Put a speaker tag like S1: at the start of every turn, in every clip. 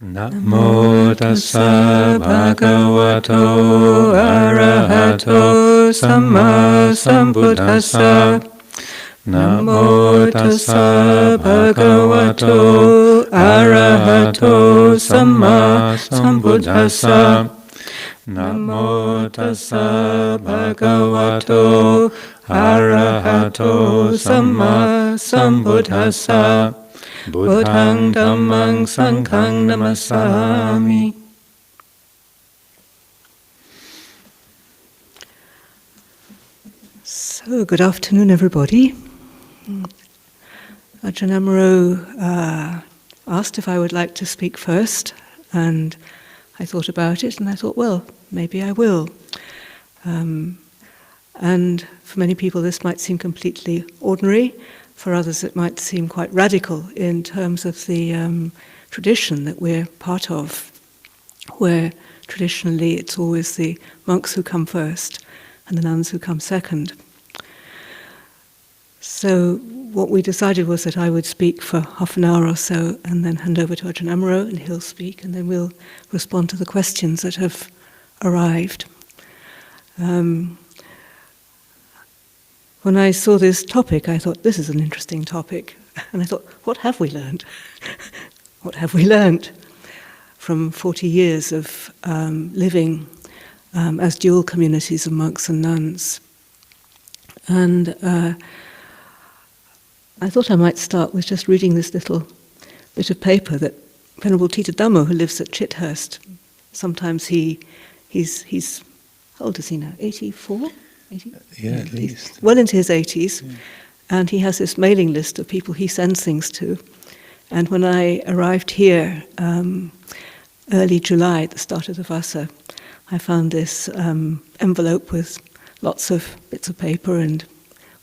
S1: Namo tassa bhagavato arahato samma sambuddhassa. Namo tassa bhagavato arahato samma sambuddhassa. Namo tassa bhagavato arahato samma sambuddhassa. Buddhang Dhammang Sanghang Namasami. So, good afternoon, everybody. Ajahn Amaro asked if I would like to speak first, and I thought about it, and I thought, well, maybe I will. And for many people, this might seem completely ordinary. For others, it might seem quite radical in terms of the tradition that we're part of, where traditionally it's always the monks who come first and the nuns who come second. So what we decided was that I would speak for half an hour or so and then hand over to Ajahn Amaro and he'll speak, and then we'll respond to the questions that have arrived. When I saw this topic, I thought, this is an interesting topic. And I thought, what have we learned? What have we learned from 40 years of living as dual communities of monks and nuns? And I thought I might start with just reading this little bit of paper that Venerable Tita Dhammo, who lives at Chithurst, sometimes he's how old is he now? 84? 80?
S2: Yeah, at least.
S1: Well into his 80s, yeah. And he has this mailing list of people he sends things to. And when I arrived here early July, at the start of the Vasa, I found this envelope with lots of bits of paper and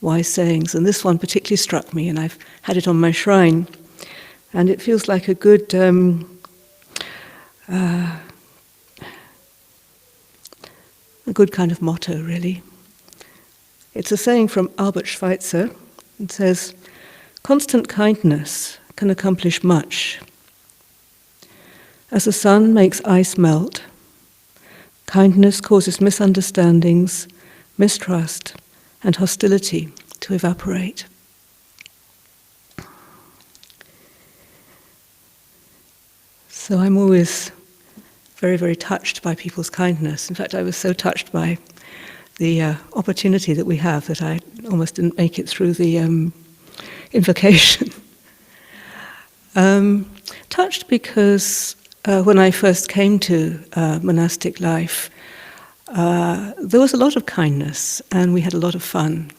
S1: wise sayings, and this one particularly struck me, and I've had it on my shrine. And it feels like a good kind of motto, really. It's a saying from Albert Schweitzer. It says, "Constant kindness can accomplish much. As the sun makes ice melt, kindness causes misunderstandings, mistrust, and hostility to evaporate." So I'm always very, very touched by people's kindness. In fact, I was so touched by the opportunity that we have that I almost didn't make it through the invocation. Touched because when I first came to monastic life, there was a lot of kindness and we had a lot of fun.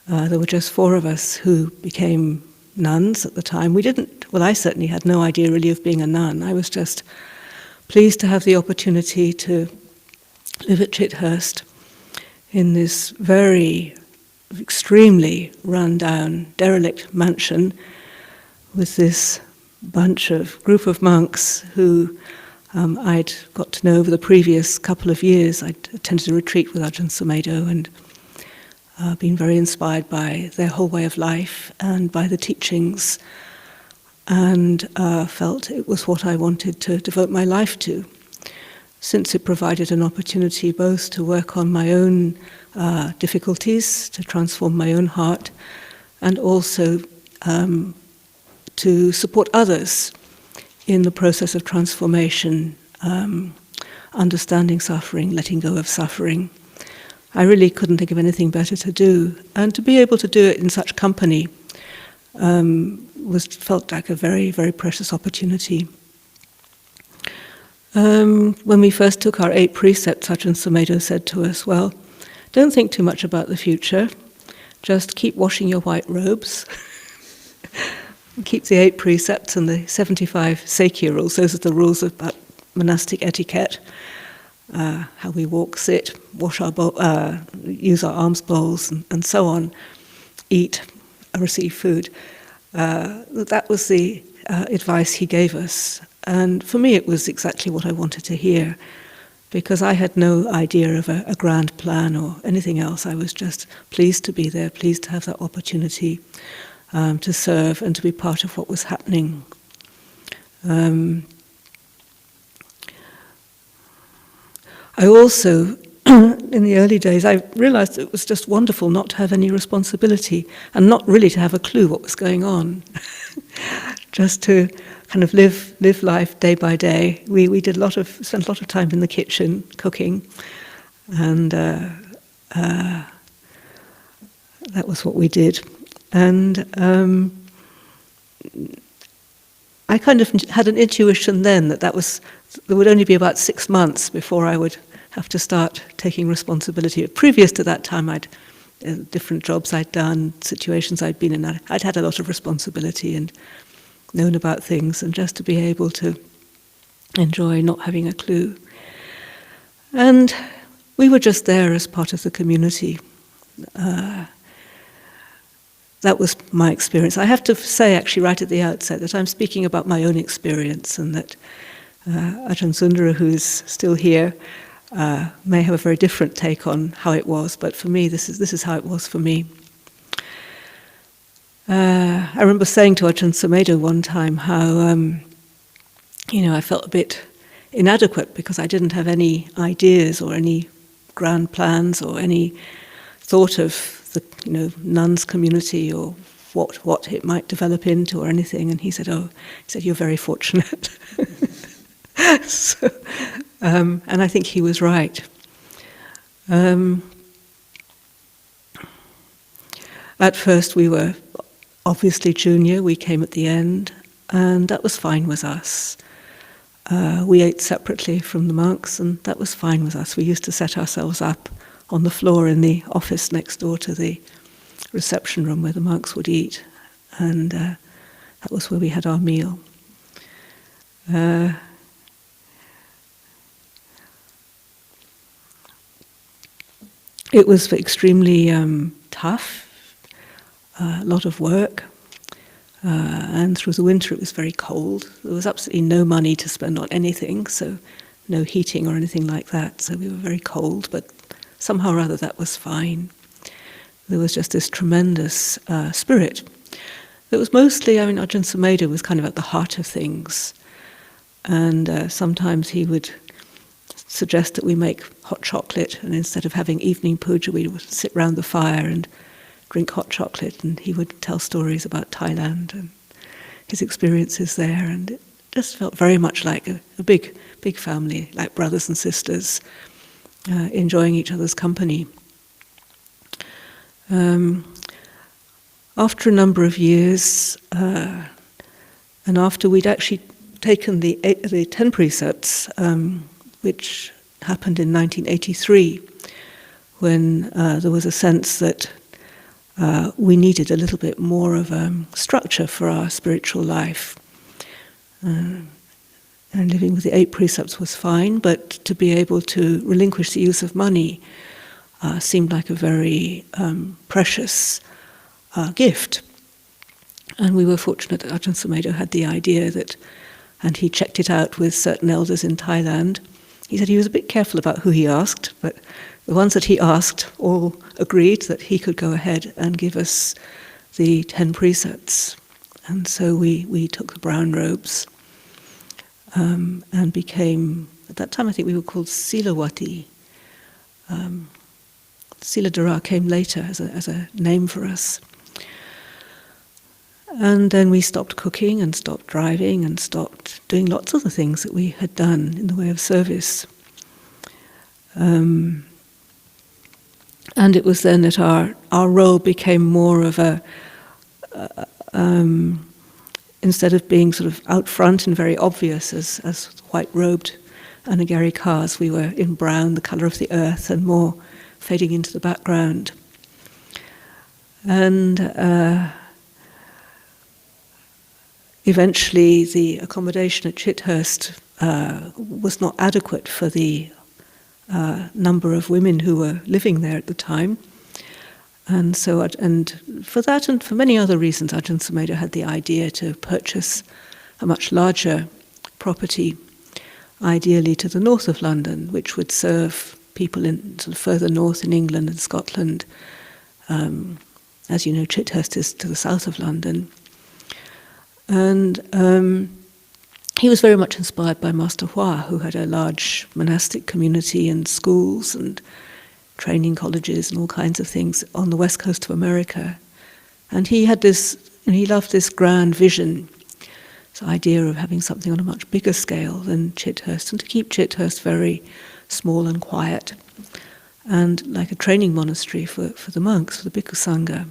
S1: There were just 4 of us who became nuns at the time. I certainly had no idea really of being a nun. I was just pleased to have the opportunity to live at Chithurst in this very extremely run-down, derelict mansion with this group of monks who I'd got to know over the previous couple of years. I'd attended a retreat with Ajahn Sumedho and been very inspired by their whole way of life and by the teachings, and felt it was what I wanted to devote my life to, since it provided an opportunity both to work on my own difficulties, to transform my own heart, and also to support others in the process of transformation, understanding suffering, letting go of suffering. I really couldn't think of anything better to do, and to be able to do it in such company felt like a very, very precious opportunity. When we first took our 8 precepts, Ajahn Sumedho said to us, well, don't think too much about the future, just keep washing your white robes, keep the 8 precepts and the 75 Sakya rules. Those are the rules about monastic etiquette, how we walk, sit, wash our use our alms bowls, and so on, eat, receive food. That was the advice he gave us. And for me, it was exactly what I wanted to hear, because I had no idea of a grand plan or anything else. I was just pleased to be there, pleased to have that opportunity to serve and to be part of what was happening. I also, in the early days, I realized it was just wonderful not to have any responsibility and not really to have a clue what was going on. Just to kind of live life day by day. We spent a lot of time in the kitchen cooking, and that was what we did. And I kind of had an intuition then that there would only be about 6 months before I would have to start taking responsibility. Previous to that time, different jobs I'd done, situations I'd been in, I'd had a lot of responsibility and known about things, and just to be able to enjoy not having a clue. And we were just there as part of the community. That was my experience. I have to say, actually, right at the outset, that I'm speaking about my own experience, and that Ajahn Sundara, who is still here, may have a very different take on how it was, but for me, this is how it was for me. I remember saying to Ajahn Sumedho one time how, I felt a bit inadequate because I didn't have any ideas or any grand plans or any thought of the nuns community or what it might develop into or anything. And he said, "You're very fortunate." So, and I think he was right. At first we were obviously junior, we came at the end, and that was fine with us. We ate separately from the monks, and that was fine with us. We used to set ourselves up on the floor in the office next door to the reception room where the monks would eat, and that was where we had our meal. It was extremely tough, a lot of work, and through the winter it was very cold. There was absolutely no money to spend on anything, so no heating or anything like that, so we were very cold, but somehow or other that was fine. There was just this tremendous spirit. It was mostly, Ajahn Sumedho was kind of at the heart of things, and sometimes he would suggest that we make hot chocolate, and instead of having evening puja, we would sit round the fire and drink hot chocolate, and he would tell stories about Thailand and his experiences there, and it just felt very much like a big family, like brothers and sisters, enjoying each other's company. After a number of years, and after we'd actually taken the 10 precepts, which happened in 1983, when there was a sense that we needed a little bit more of a structure for our spiritual life. And living with the 8 precepts was fine, but to be able to relinquish the use of money seemed like a very precious gift. And we were fortunate that Ajahn Sumedho had the idea that, and he checked it out with certain elders in Thailand. He said he was a bit careful about who he asked, but the ones that he asked all agreed that he could go ahead and give us the 10 precepts. And so we took the brown robes and became, at that time I think we were called Silawati. Siladhara came later as a name for us. And then we stopped cooking and stopped driving and stopped doing lots of the things that we had done in the way of service. And it was then that our role became more of instead of being sort of out front and very obvious as white-robed Anagarikars, we were in brown, the colour of the earth, and more fading into the background. And eventually the accommodation at Chithurst was not adequate for the number of women who were living there at the time. And so, and for that and for many other reasons, Ajahn Sumedho had the idea to purchase a much larger property, ideally to the north of London, which would serve people in sort of further north in England and Scotland. As you know, Chithurst is to the south of London. And he was very much inspired by Master Hua, who had a large monastic community and schools and training colleges and all kinds of things on the west coast of America. And he had this, he loved this grand vision, this idea of having something on a much bigger scale than Chithurst, and to keep Chithurst very small and quiet, and like a training monastery for the monks, for the Bhikkhu Sangha.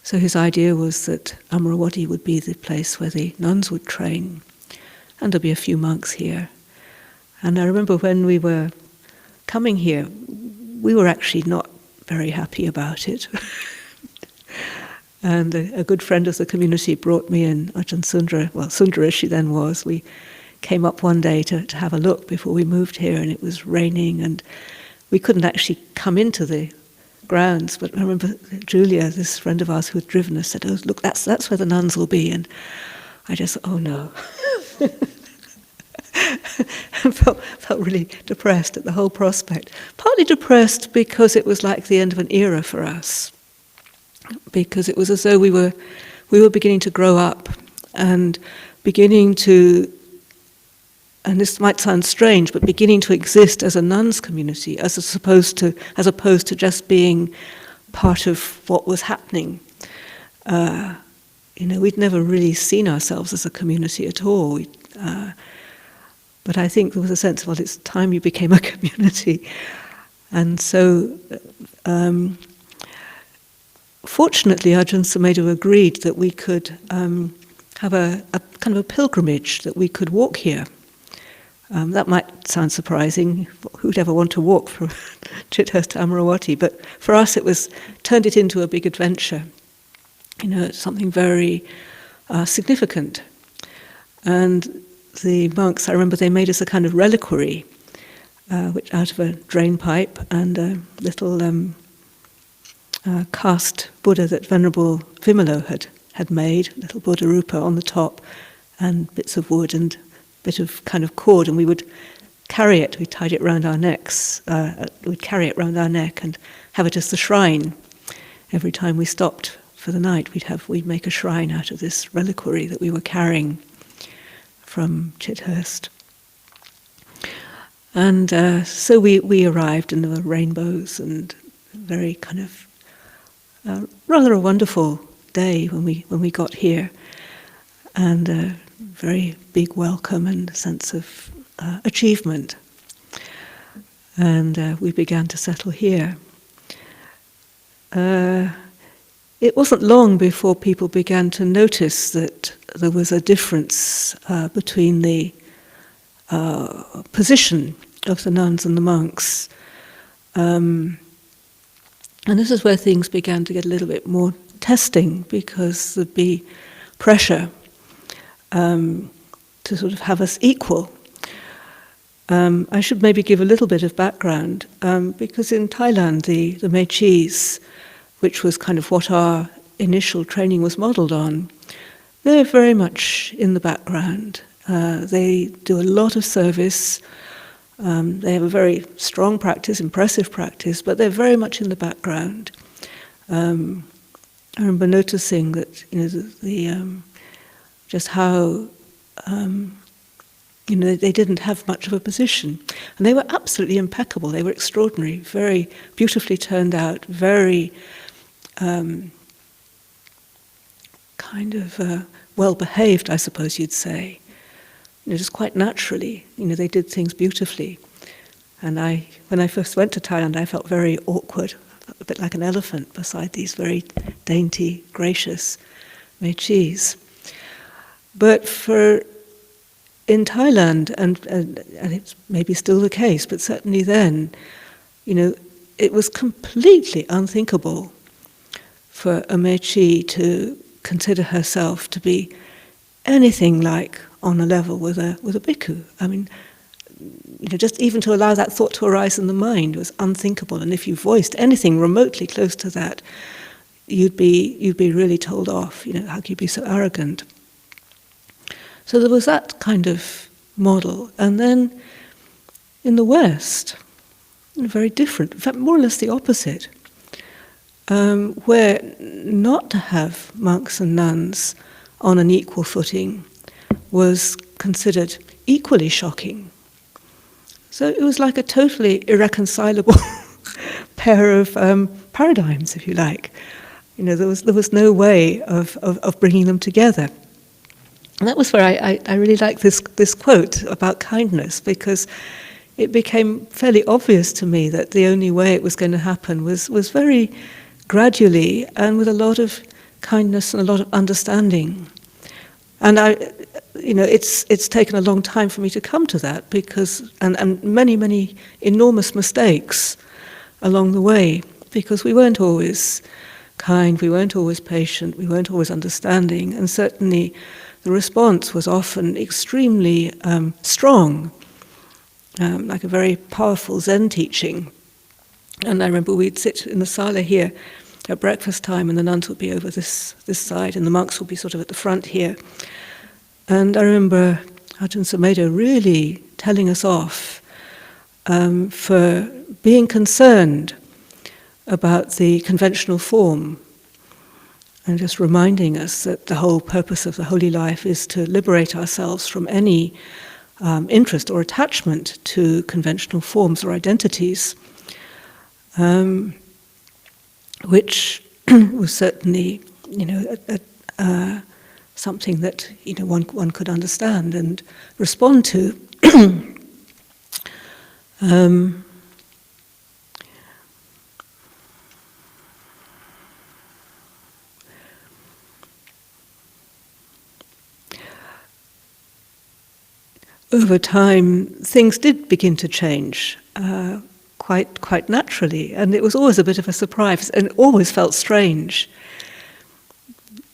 S1: So his idea was that Amaravati would be the place where the nuns would train, and there'd be a few monks here. And I remember when we were coming here, we were actually not very happy about it. And a good friend of the community brought me in, Ajahn Sundara, well, Sundara as she then was. We came up one day to have a look before we moved here, and it was raining, and we couldn't actually come into the grounds. But I remember Julia, this friend of ours who had driven us, said, "Oh, look, that's where the nuns will be." And I just, oh no. I felt really depressed at the whole prospect. Partly depressed because it was like the end of an era for us. Because it was as though we were beginning to grow up and beginning to, and this might sound strange, but beginning to exist as a nuns community, as opposed to just being part of what was happening. We'd never really seen ourselves as a community at all. But I think there was a sense of, well, it's time you became a community. And so, fortunately, Ajahn Sumedho agreed that we could have a kind of a pilgrimage, that we could walk here. That might sound surprising. Who'd ever want to walk from Chithurst to Amaravati? But for us, turned it into a big adventure. Something very significant. And the monks, I remember they made us a kind of reliquary, which out of a drain pipe and a little cast Buddha that Venerable Vimalo had made, little Buddha Rupa on the top, and bits of wood and a bit of kind of cord, and we would carry it. We tied it around our necks. We'd carry it around our neck and have it as the shrine. Every time we stopped for the night, we'd make a shrine out of this reliquary that we were carrying from Chithurst. And so we arrived, and there were rainbows, and very kind of rather a wonderful day when we got here, and a very big welcome and a sense of achievement. And we began to settle here. It wasn't long before people began to notice that there was a difference between the position of the nuns and the monks. And this is where things began to get a little bit more testing, because there'd be pressure to sort of have us equal. I should maybe give a little bit of background, because in Thailand, the Mechis, which was kind of what our initial training was modelled on, they're very much in the background. They do a lot of service. They have a very strong practice, impressive practice, but they're very much in the background. I remember noticing that, just how, they didn't have much of a position. And they were absolutely impeccable. They were extraordinary, very beautifully turned out, very well behaved, I suppose you'd say. Just quite naturally, they did things beautifully. And when I first went to Thailand, I felt very awkward, a bit like an elephant beside these very dainty, gracious Mechis. But in Thailand, and it's maybe still the case, but certainly then, it was completely unthinkable for a Mechi to consider herself to be anything like on a level with a bhikkhu. I mean, just even to allow that thought to arise in the mind was unthinkable. And if you voiced anything remotely close to that, you'd be really told off. How could you be so arrogant? So there was that kind of model. And then in the West, very different. In fact, more or less the opposite. Where not to have monks and nuns on an equal footing was considered equally shocking. So it was like a totally irreconcilable pair of paradigms, if you like. There was no way of bringing them together. And that was where I really like this quote about kindness, because it became fairly obvious to me that the only way it was going to happen was very gradually and with a lot of kindness and a lot of understanding. And it's taken a long time for me to come to that, because and many enormous mistakes along the way, because we weren't always kind, we weren't always patient, we weren't always understanding, and certainly the response was often extremely strong, like a very powerful Zen teaching. And I remember we'd sit in the sala here at breakfast time, and the nuns would be over this side, and the monks would be sort of at the front here. And I remember Ajahn Sumedho really telling us off for being concerned about the conventional form, and just reminding us that the whole purpose of the holy life is to liberate ourselves from any interest or attachment to conventional forms or identities, which was certainly, something that one could understand and respond to. Over time, things did begin to change quite naturally, and it was always a bit of a surprise, and it always felt strange.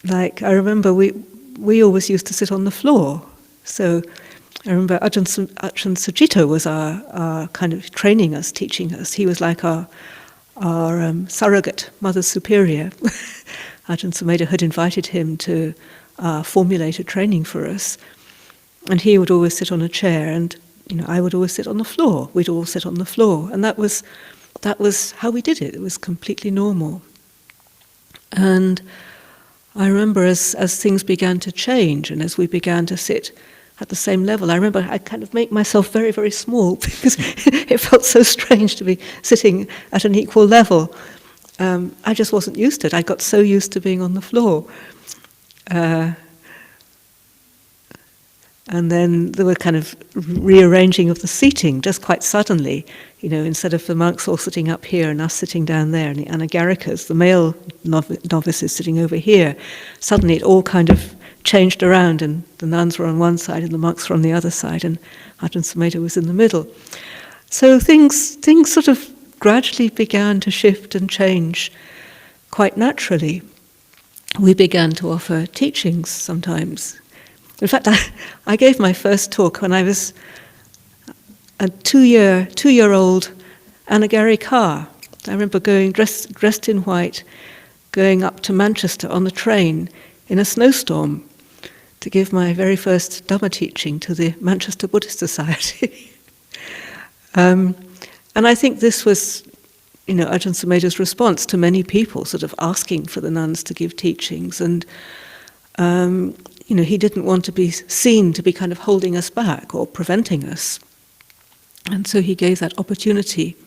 S1: Like, I remember we always used to sit on the floor. So I remember Ajahn Sujito was our kind of training us, teaching us. He was like our surrogate Mother Superior. Ajahn Sumedho had invited him to formulate a training for us. And he would always sit on a chair, and I would always sit on the floor. We'd all sit on the floor, and that was how we did it. It was completely normal. And I remember as things began to change, and as we began to sit at the same level, I remember I'd kind of make myself very, very small, because it felt so strange to be sitting at an equal level. I just wasn't used to it. I got so used to being on the floor. And then there were kind of rearranging of the seating, just quite suddenly. Instead of the monks all sitting up here and us sitting down there, and the anagarikas, the male novices sitting over here, suddenly it all kind of changed around, and the nuns were on one side and the monks were on the other side, and Ajahn Sumedho was in the middle. So things sort of gradually began to shift and change quite naturally. We began to offer teachings sometimes. In fact, I gave my first talk when I was a two-year-old anagarika. I remember going dressed in white, going up to Manchester on the train in a snowstorm to give my very first Dhamma teaching to the Manchester Buddhist Society. And I think this was, Ajahn Sumedho's response to many people sort of asking for the nuns to give teachings, and he didn't want to be seen to be kind of holding us back or preventing us. And so he gave that opportunity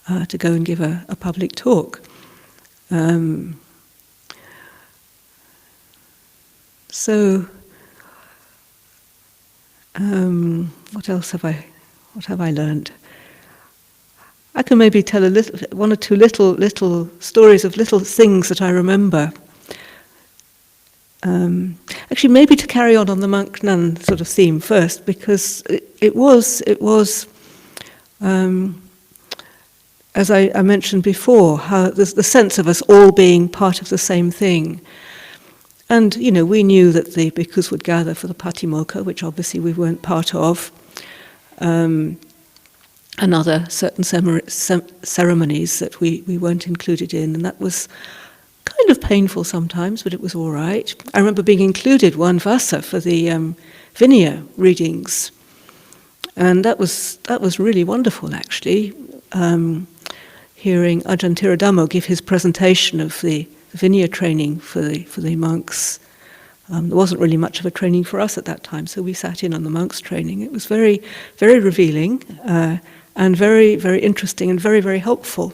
S1: to go and give a public talk. What else have I learned? I can maybe tell one or two little stories of little things that I remember. Actually, maybe to carry on the monk-nun sort of theme first, because it was as I mentioned before, how the sense of us all being part of the same thing. And, we knew that the bhikkhus would gather for the patimokkha, which obviously we weren't part of, and other certain ceremonies that we weren't included in, and that was kind of painful sometimes, but it was all right. I remember being included one vasa for the Vinaya readings, and that was really wonderful, actually. Hearing Ajahn Tiradhammo give his presentation of the Vinaya training for the monks There wasn't really much of a training for us at that time, so we sat in on the monks' training. It was very, very revealing and very, very interesting and very, very helpful,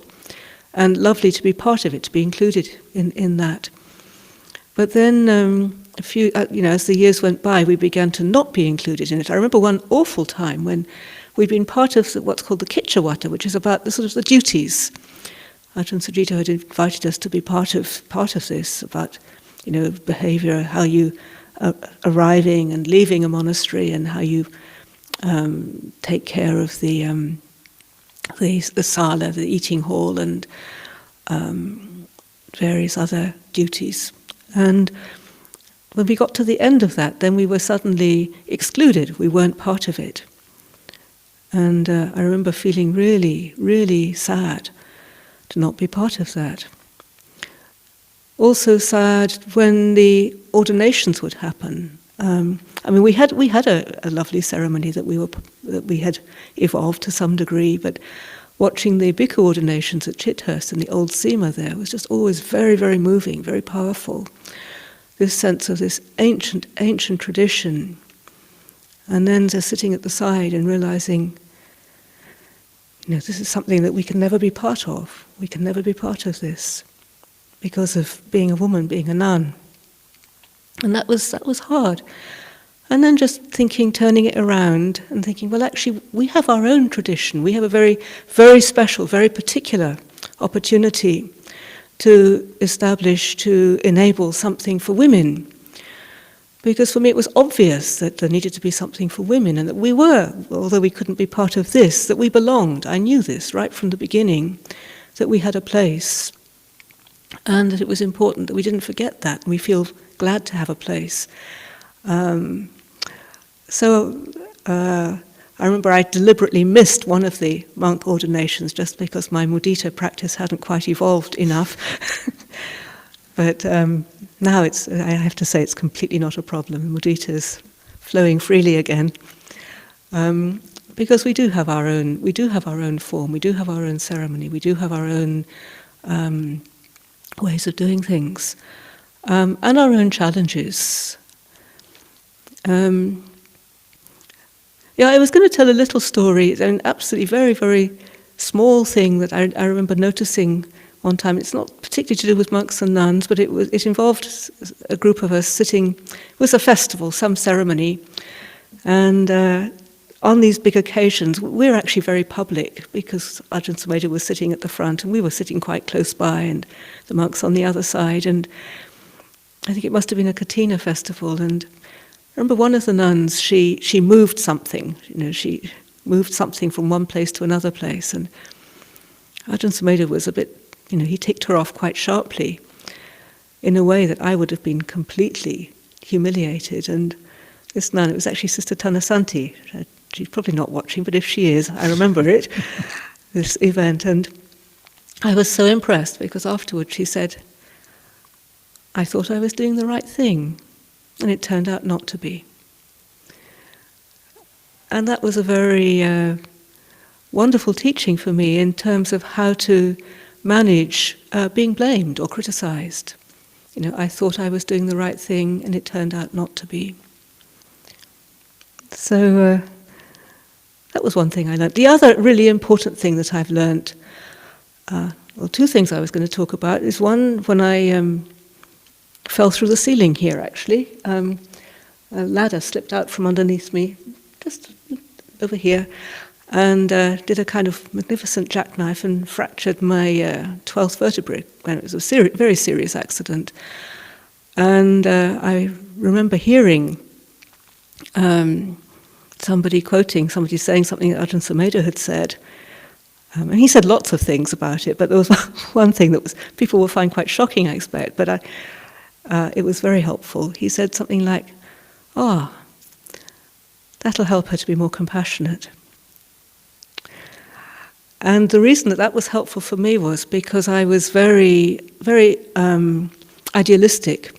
S1: and lovely to be part of it, to be included in that. But then as the years went by, we began to not be included in it. I remember one awful time when we'd been part of what's called the Kitchawata, which is about the sort of the duties. Ajahn Sujito had invited us to be part of this, about behaviour, how you arriving and leaving a monastery, and how you take care of the sala, the eating hall, and various other duties. And when we got to the end of that, then we were suddenly excluded. We weren't part of it. And I remember feeling really, really sad to not be part of that. Also sad when the ordinations would happen. We had a lovely ceremony that we had evolved to some degree, but watching the bhikkhu ordinations at Chithurst in the old Sema there was just always very, very moving, very powerful. This sense of this ancient tradition, and then just sitting at the side and realizing, this is something that we can never be part of. We can never be part of this because of being a woman, being a nun. And that was hard. And then just turning it around and thinking, well, actually, we have our own tradition. We have a very, very special, very particular opportunity to establish, to enable something for women. Because for me it was obvious that there needed to be something for women, and that we were, although we couldn't be part of this, that we belonged. I knew this right from the beginning, that we had a place, and that it was important that we didn't forget that, and we feel glad to have a place. I remember I deliberately missed one of the monk ordinations just because my mudita practice hadn't quite evolved enough. But now I have to say it's completely not a problem. Mudita is flowing freely again. Because we do have our own form, we do have our own ceremony, we do have our own ways of doing things, and our own challenges. I was going to tell a little story, an absolutely very, very small thing that I remember noticing one time. It's not particularly to do with monks and nuns, but it involved a group of us sitting. It was a festival, some ceremony, and on these big occasions, we're actually very public because Ajahn Sumedho was sitting at the front, and we were sitting quite close by, and the monks on the other side. And I think it must have been a Katina festival, and I remember one of the nuns, she moved something, she moved something from one place to another place, and Ajahn Sumedho was a bit, he ticked her off quite sharply in a way that I would have been completely humiliated. And this nun, it was actually Sister Tanasanti. She's probably not watching, but if she is, I remember it, this event. And I was so impressed because afterwards she said, I thought I was doing the right thing. And it turned out not to be. And that was a very wonderful teaching for me in terms of how to manage being blamed or criticized. I thought I was doing the right thing, and it turned out not to be. So that was one thing I learned. The other really important thing that I've learned, two things I was going to talk about, is one, when I fell through the ceiling here, actually. A ladder slipped out from underneath me, just over here, and did a kind of magnificent jackknife and fractured my 12th vertebrae. And it was a very serious accident. And I remember hearing somebody saying something that Ajahn Sumedho had said. And he said lots of things about it, but there was one thing that people will find quite shocking, I expect, but it was very helpful. He said something like, that'll help her to be more compassionate. And the reason that was helpful for me was because I was very, very idealistic.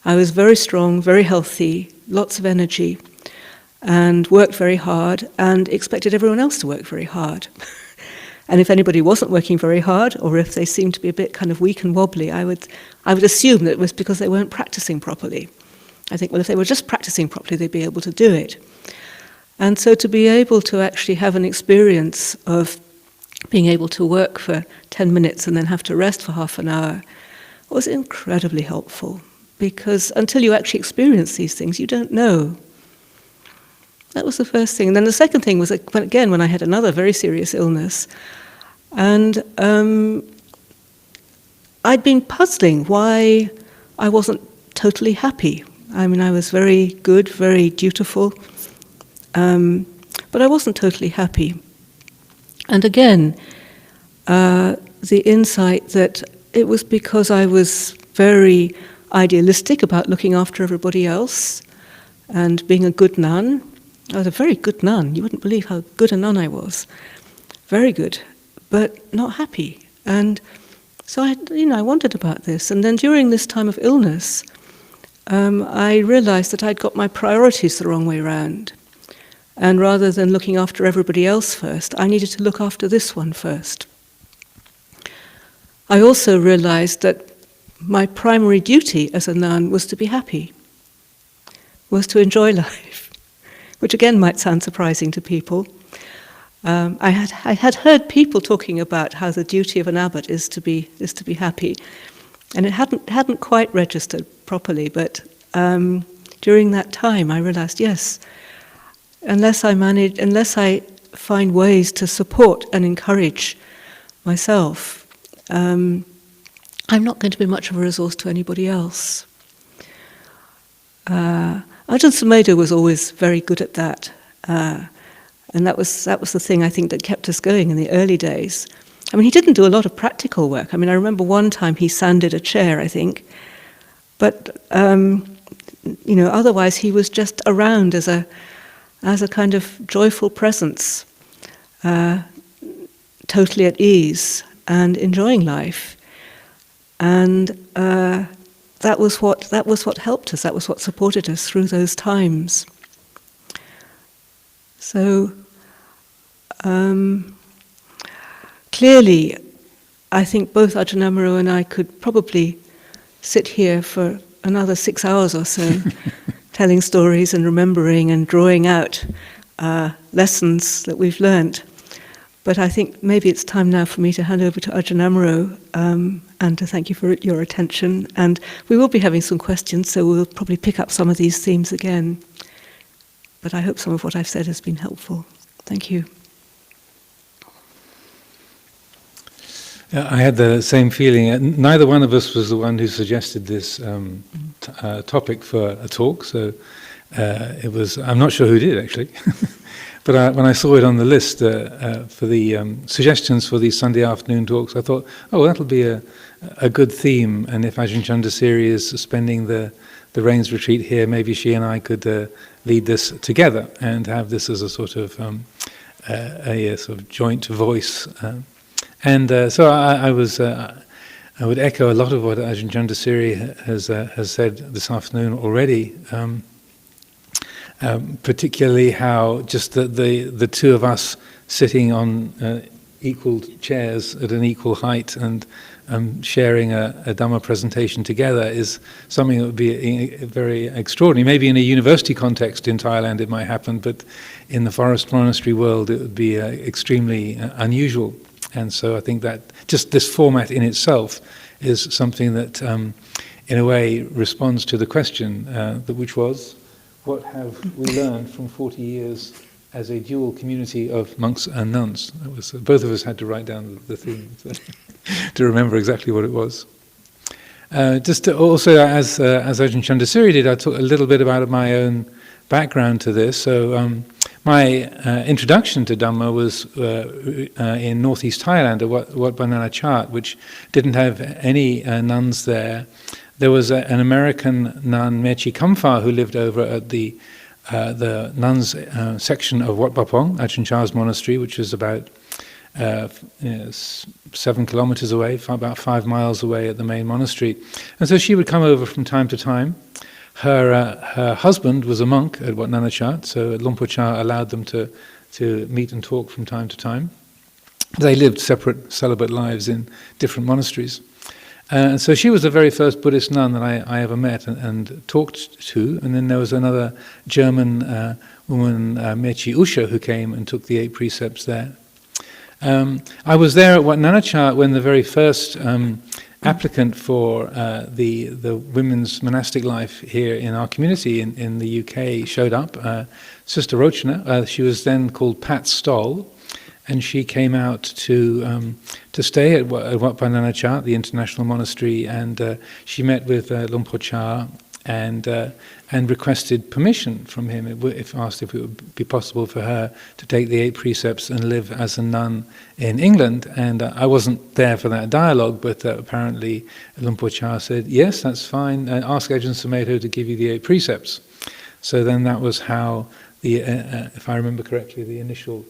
S1: I was very strong, very healthy, lots of energy, and worked very hard, and expected everyone else to work very hard. And if anybody wasn't working very hard, or if they seemed to be a bit kind of weak and wobbly, I would assume that it was because they weren't practicing properly. I think, well, if they were just practicing properly, they'd be able to do it. And so to be able to actually have an experience of being able to work for 10 minutes and then have to rest for half an hour was incredibly helpful, because until you actually experience these things, you don't know. That was the first thing. And then the second thing was, when I had another very serious illness, and I'd been puzzling why I wasn't totally happy. I mean, I was very good, very dutiful, but I wasn't totally happy. And again, the insight that it was because I was very idealistic about looking after everybody else and being a good nun. I was a very good nun. You wouldn't believe how good a nun I was. Very good, but not happy. And so I wondered about this. And then during this time of illness, I realized that I'd got my priorities the wrong way round. And rather than looking after everybody else first, I needed to look after this one first. I also realized that my primary duty as a nun was to be happy, was to enjoy life, which again might sound surprising to people. I had heard people talking about how the duty of an abbot is to be happy, and it hadn't quite registered properly. But during that time, I realized, yes, unless I find ways to support and encourage myself, I'm not going to be much of a resource to anybody else. Ajahn Sumedho was always very good at that, and that was the thing I think that kept us going in the early days. I mean, he didn't do a lot of practical work. I mean, I remember one time he sanded a chair, I think, but otherwise he was just around as a kind of joyful presence, totally at ease and enjoying life. And that was what helped us. That was what supported us through those times. So clearly, I think both Ajahn Amaro and I could probably sit here for another 6 hours or so, telling stories and remembering and drawing out lessons that we've learnt. But I think maybe it's time now for me to hand over to Ajahn Amaro and to thank you for your attention. And we will be having some questions, so we'll probably pick up some of these themes again. But I hope some of what I've said has been helpful. Thank you.
S2: I had the same feeling. Neither one of us was the one who suggested this topic for a talk, so it was. I'm not sure who did actually, but when I saw it on the list for the suggestions for these Sunday afternoon talks, I thought, oh, that'll be a good theme. And if Ajahn Candasiri is spending the Rains retreat here, maybe she and I could lead this together and have this as a sort of joint voice. So I would echo a lot of what Ajahn Candasiri has said this afternoon already, particularly how just the two of us sitting on equal chairs at an equal height and sharing a Dhamma presentation together is something that would be very extraordinary. Maybe in a university context in Thailand it might happen, but in the forest monastery world it would be extremely unusual. And so I think that just this format in itself is something that, in a way, responds to the question, which was, what have we learned from 40 years as a dual community of monks and nuns? That was, both of us had to write down the theme to remember exactly what it was. Just to also, as Ajahn Candasiri did, I talked a little bit about my own background to this. So my introduction to Dhamma was in northeast Thailand at Wat Banana Chat, which didn't have any nuns there. There was an American nun, Mechi Kamphar, who lived over at the nuns section of Wat Bapong, Ajahn Chah's monastery, which is about 7 kilometers away, about 5 miles away at the main monastery. And so she would come over from time to time. Her husband was a monk at Wat Nana Chat, so Lumpur Cha allowed them to meet and talk from time to time. They lived separate celibate lives in different monasteries. So she was the very first Buddhist nun that I ever met and talked to. And then there was another German woman, Mechi Usha, who came and took the 8 precepts there. I was there at Wat Nanachat when the very first applicant for the women's monastic life here in our community in the UK showed up, Sister Rochna. She was then called Pat Stoll, and she came out to stay at Wat Nanachat, the international monastery, and she met with Luang Por Chah and requested permission from him, asked if it would be possible for her to take the 8 precepts and live as a nun in England. And I wasn't there for that dialogue, but apparently Luang Por Chah said, yes, that's fine, ask Ajahn Sumedho to give you the 8 precepts. So then that was how, if I remember correctly, the initial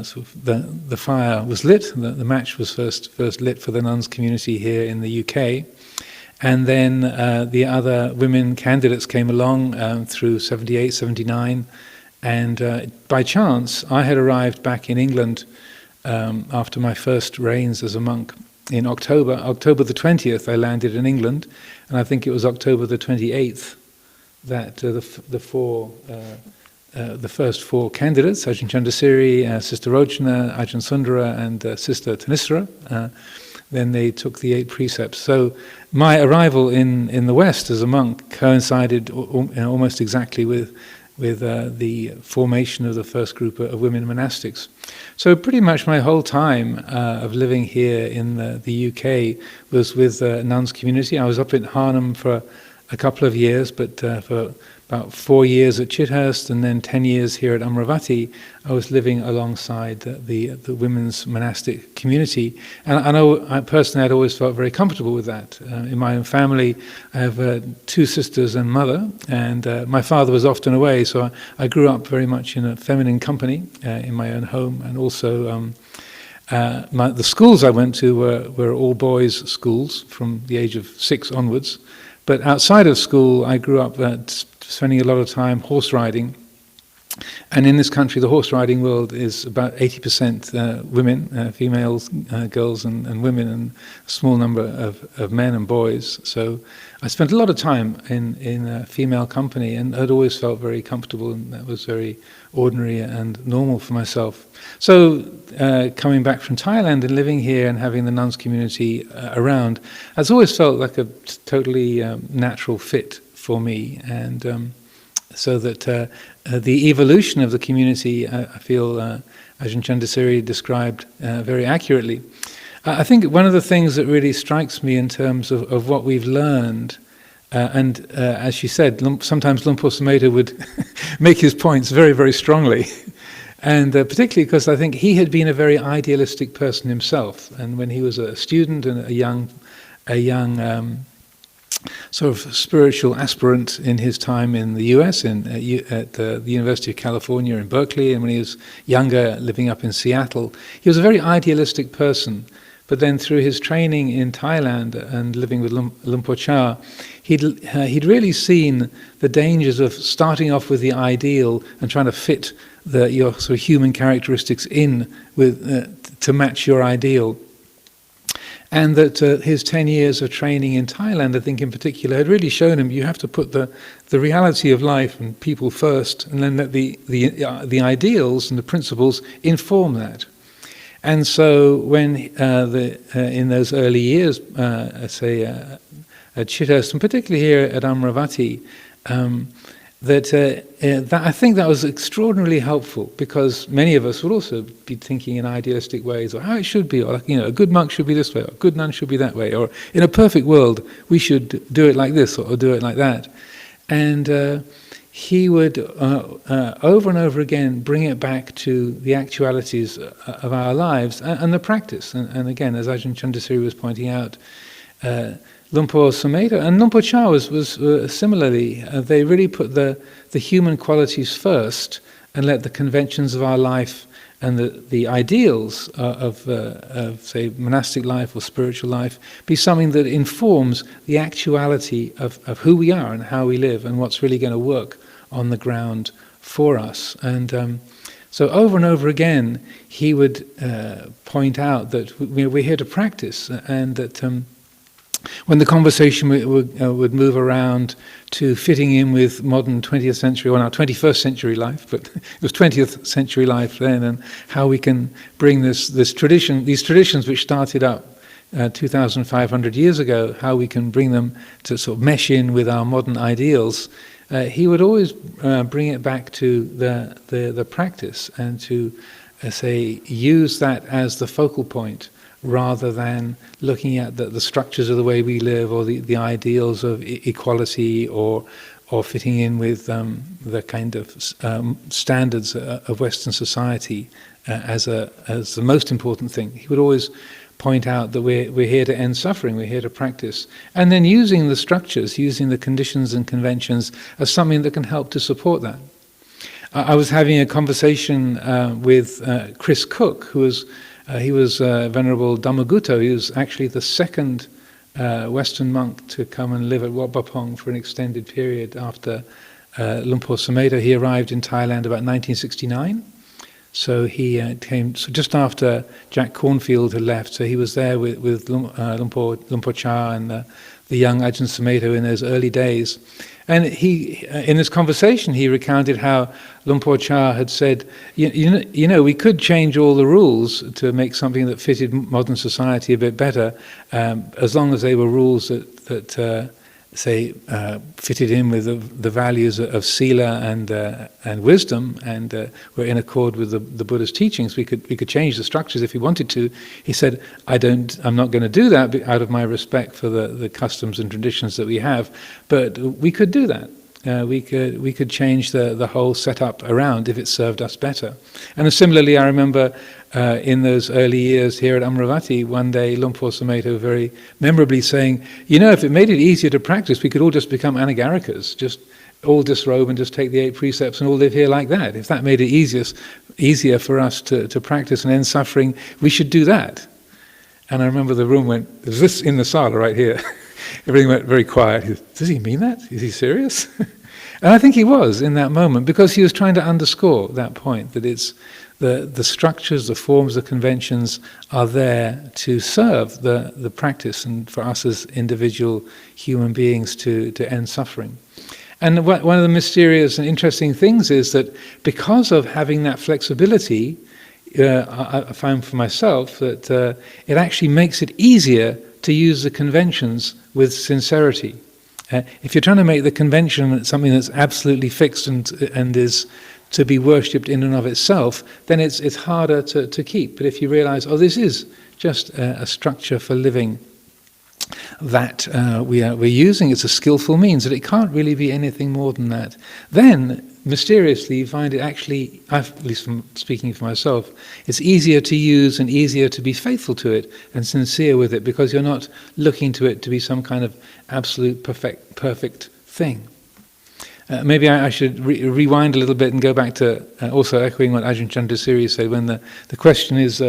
S2: sort of the fire was lit, the match was first lit for the nuns community here in the UK. And then the other women candidates came along through 78, 79, and by chance I had arrived back in England after my first reigns as a monk in October the 20th. I landed in England, and I think it was October the 28th that the first 4 candidates, Ajahn Candasiri, Sister Rochna, Ajahn Sundara, and Sister Tanisara, then they took the 8 precepts. So my arrival in the West as a monk coincided almost exactly with the formation of the first group of women monastics. So pretty much my whole time of living here in the UK was with the nuns community. I was up in Harnham for a couple of years, but for about 4 years at Chithurst and then 10 years here at Amaravati, I was living alongside the women's monastic community. And I personally had always felt very comfortable with that. In my own family, I have 2 sisters and mother, and my father was often away, so I grew up very much in a feminine company in my own home. And also the schools I went to were all boys' schools from the age of 6 onwards. But outside of school, I grew up spending a lot of time horse riding. And in this country, the horse riding world is about 80% women, females, girls and women, and a small number of men and boys. So I spent a lot of time in female company and had always felt very comfortable, and that was very ordinary and normal for myself. So coming back from Thailand and living here and having the nuns community around, has always felt like a totally natural fit for me. And so that the evolution of the community, I feel Ajahn Candasiri described very accurately. I think one of the things that really strikes me in terms of what we've learned, and as she said, sometimes Luang Por Sumedho would make his points very, very strongly. And particularly because I think he had been a very idealistic person himself. And when he was a student and a young sort of spiritual aspirant in his time in the US, at the University of California in Berkeley, and when he was younger, living up in Seattle, he was a very idealistic person. But then through his training in Thailand and living with Luang Por Chah, he'd really seen the dangers of starting off with the ideal and trying to fit your sort of human characteristics in with to match your ideal. And that his 10 years of training in Thailand, I think in particular, had really shown him you have to put the reality of life and people first, and then let the ideals and the principles inform that. And so when in those early years, say at Chithurst, and particularly here at Amaravati, that I think that was extraordinarily helpful, because many of us would also be thinking in idealistic ways, or how it should be, or a good monk should be this way, or a good nun should be that way, or in a perfect world we should do it like this or do it like that. And he would over and over again bring it back to the actualities of our lives and the practice. And again, as Ajahn Candasiri was pointing out, Luang Por Sumedho and Luang Por Chah was similarly, they really put the human qualities first and let the conventions of our life and the ideals of say, monastic life or spiritual life be something that informs the actuality of who we are and how we live and what's really going to work on the ground for us. And so over and over again, he would point out that we're here to practice, and that when the conversation would move around to fitting in with modern 20th century, or now 21st century life, but it was 20th century life then, and how we can bring this tradition, these traditions which started up 2,500 years ago, how we can bring them to sort of mesh in with our modern ideals. He would always bring it back to the practice, and to say use that as the focal point, rather than looking at the structures of the way we live, or the ideals of equality, or fitting in with the kind of standards of Western society as the most important thing. He would always point out that we're here to end suffering, we're here to practice, and then using the structures, using the conditions and conventions as something that can help to support that. I was having a conversation with Chris Cook, who was he was Venerable Dhammagutta. He was actually the second Western monk to come and live at Wat Pah Pong for an extended period after Luang Por Sumedho. He arrived in Thailand about 1969. So he came just after Jack Cornfield had left. So he was there with Luang Por Chah and the young Ajahn Sumedho in those early days. And he, in this conversation, he recounted how Luang Por Chah had said, you know, we could change all the rules to make something that fitted modern society a bit better, as long as they were rules that fitted in with the values of sila and wisdom, and were in accord with the Buddha's teachings. We could change the structures if we wanted to. He said, I'm not going to do that out of my respect for the customs and traditions that we have, but we could do that. We could change the whole setup around if it served us better. And similarly, I remember in those early years here at Amaravati, one day Luang Por Sumedho very memorably saying, you know, if it made it easier to practice, we could all just become anagarikas, just all disrobe and just take the 8 precepts and all live here like that. If that made it easier for us to practice and end suffering, we should do that. And I remember the room went, there's this in the sala right here. Everything went very quiet. Does he mean that? Is he serious? And I think he was in that moment, because he was trying to underscore that point, that it's the structures, the forms, the conventions are there to serve the practice, and for us as individual human beings to end suffering. And one of the mysterious and interesting things is that because of having that flexibility, I found for myself that it actually makes it easier to use the conventions with sincerity. If you're trying to make the convention something that's absolutely fixed and is to be worshipped in and of itself, then it's harder to keep. But if you realize, oh, this is just a structure for living that we're using, it's a skillful means, that it can't really be anything more than that, then mysteriously you find it actually, at least from speaking for myself, it's easier to use and easier to be faithful to it and sincere with it, because you're not looking to it to be some kind of absolute perfect thing. Maybe I should rewind a little bit and go back to also echoing what Ajahn Candasiri said, when the question is,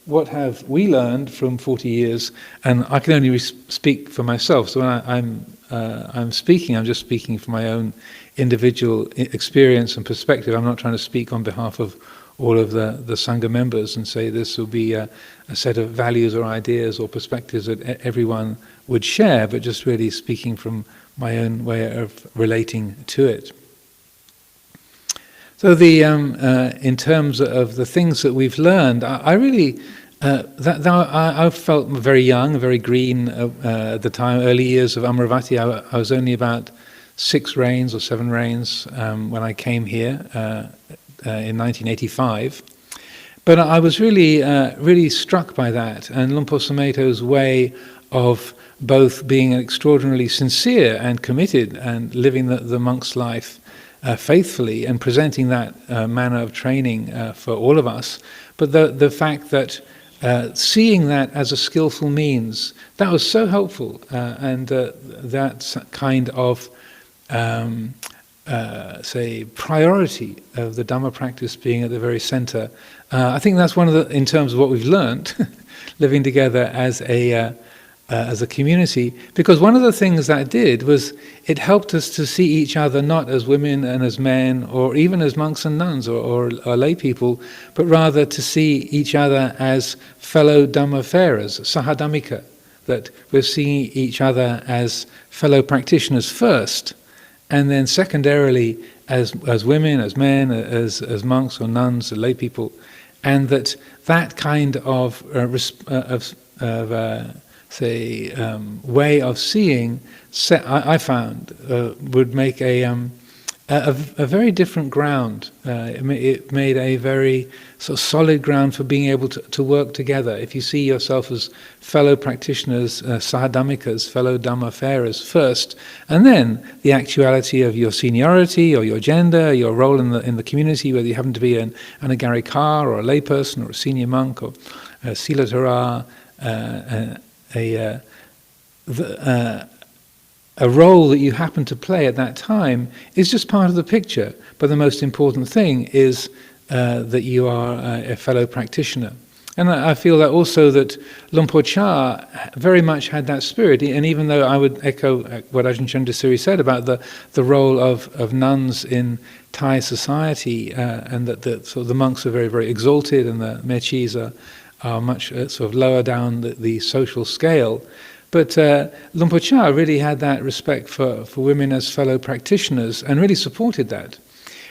S2: what have we learned from 40 years? And I can only speak for myself. So when I'm speaking, I'm just speaking from my own individual experience and perspective. I'm not trying to speak on behalf of all of the Sangha members and say this will be a set of values or ideas or perspectives that everyone would share, but just really speaking from my own way of relating to it. So in terms of the things that we've learned, I really I felt very young, very green at the time, early years of Amaravati. I was only about 6 rains or 7 rains when I came here in 1985. But I was really struck by that, and Luang Por Sumedho's way of both being extraordinarily sincere and committed and living the monk's life faithfully and presenting that manner of training for all of us. But the fact that seeing that as a skillful means, that was so helpful, and that kind of say priority of the Dhamma practice being at the very center. I think that's one of the, in terms of what we've learned, living together as a community, because one of the things that did was it helped us to see each other not as women and as men, or even as monks and nuns or lay people, but rather to see each other as fellow Dhammafarers, Sahadhammika, that we're seeing each other as fellow practitioners first, and then secondarily as women, as men, as monks or nuns or lay people, and that kind of way of seeing, I found, would make a very different ground. It made a very sort of solid ground for being able to work together. If you see yourself as fellow practitioners, sahadhammikas, fellow Dhamma-farers first, and then the actuality of your seniority or your gender, your role in the community, whether you happen to be an anagarika or a layperson or a senior monk or a silatara, a role that you happen to play at that time is just part of the picture. But the most important thing is that you are a fellow practitioner. And I feel that also that Luang Por Chah very much had that spirit. And even though I would echo what Ajahn Candasiri said about the role of nuns in Thai society, and that sort of the monks are very, very exalted and the mechis are much sort of lower down the social scale. But Luang Por Chah really had that respect for women as fellow practitioners and really supported that.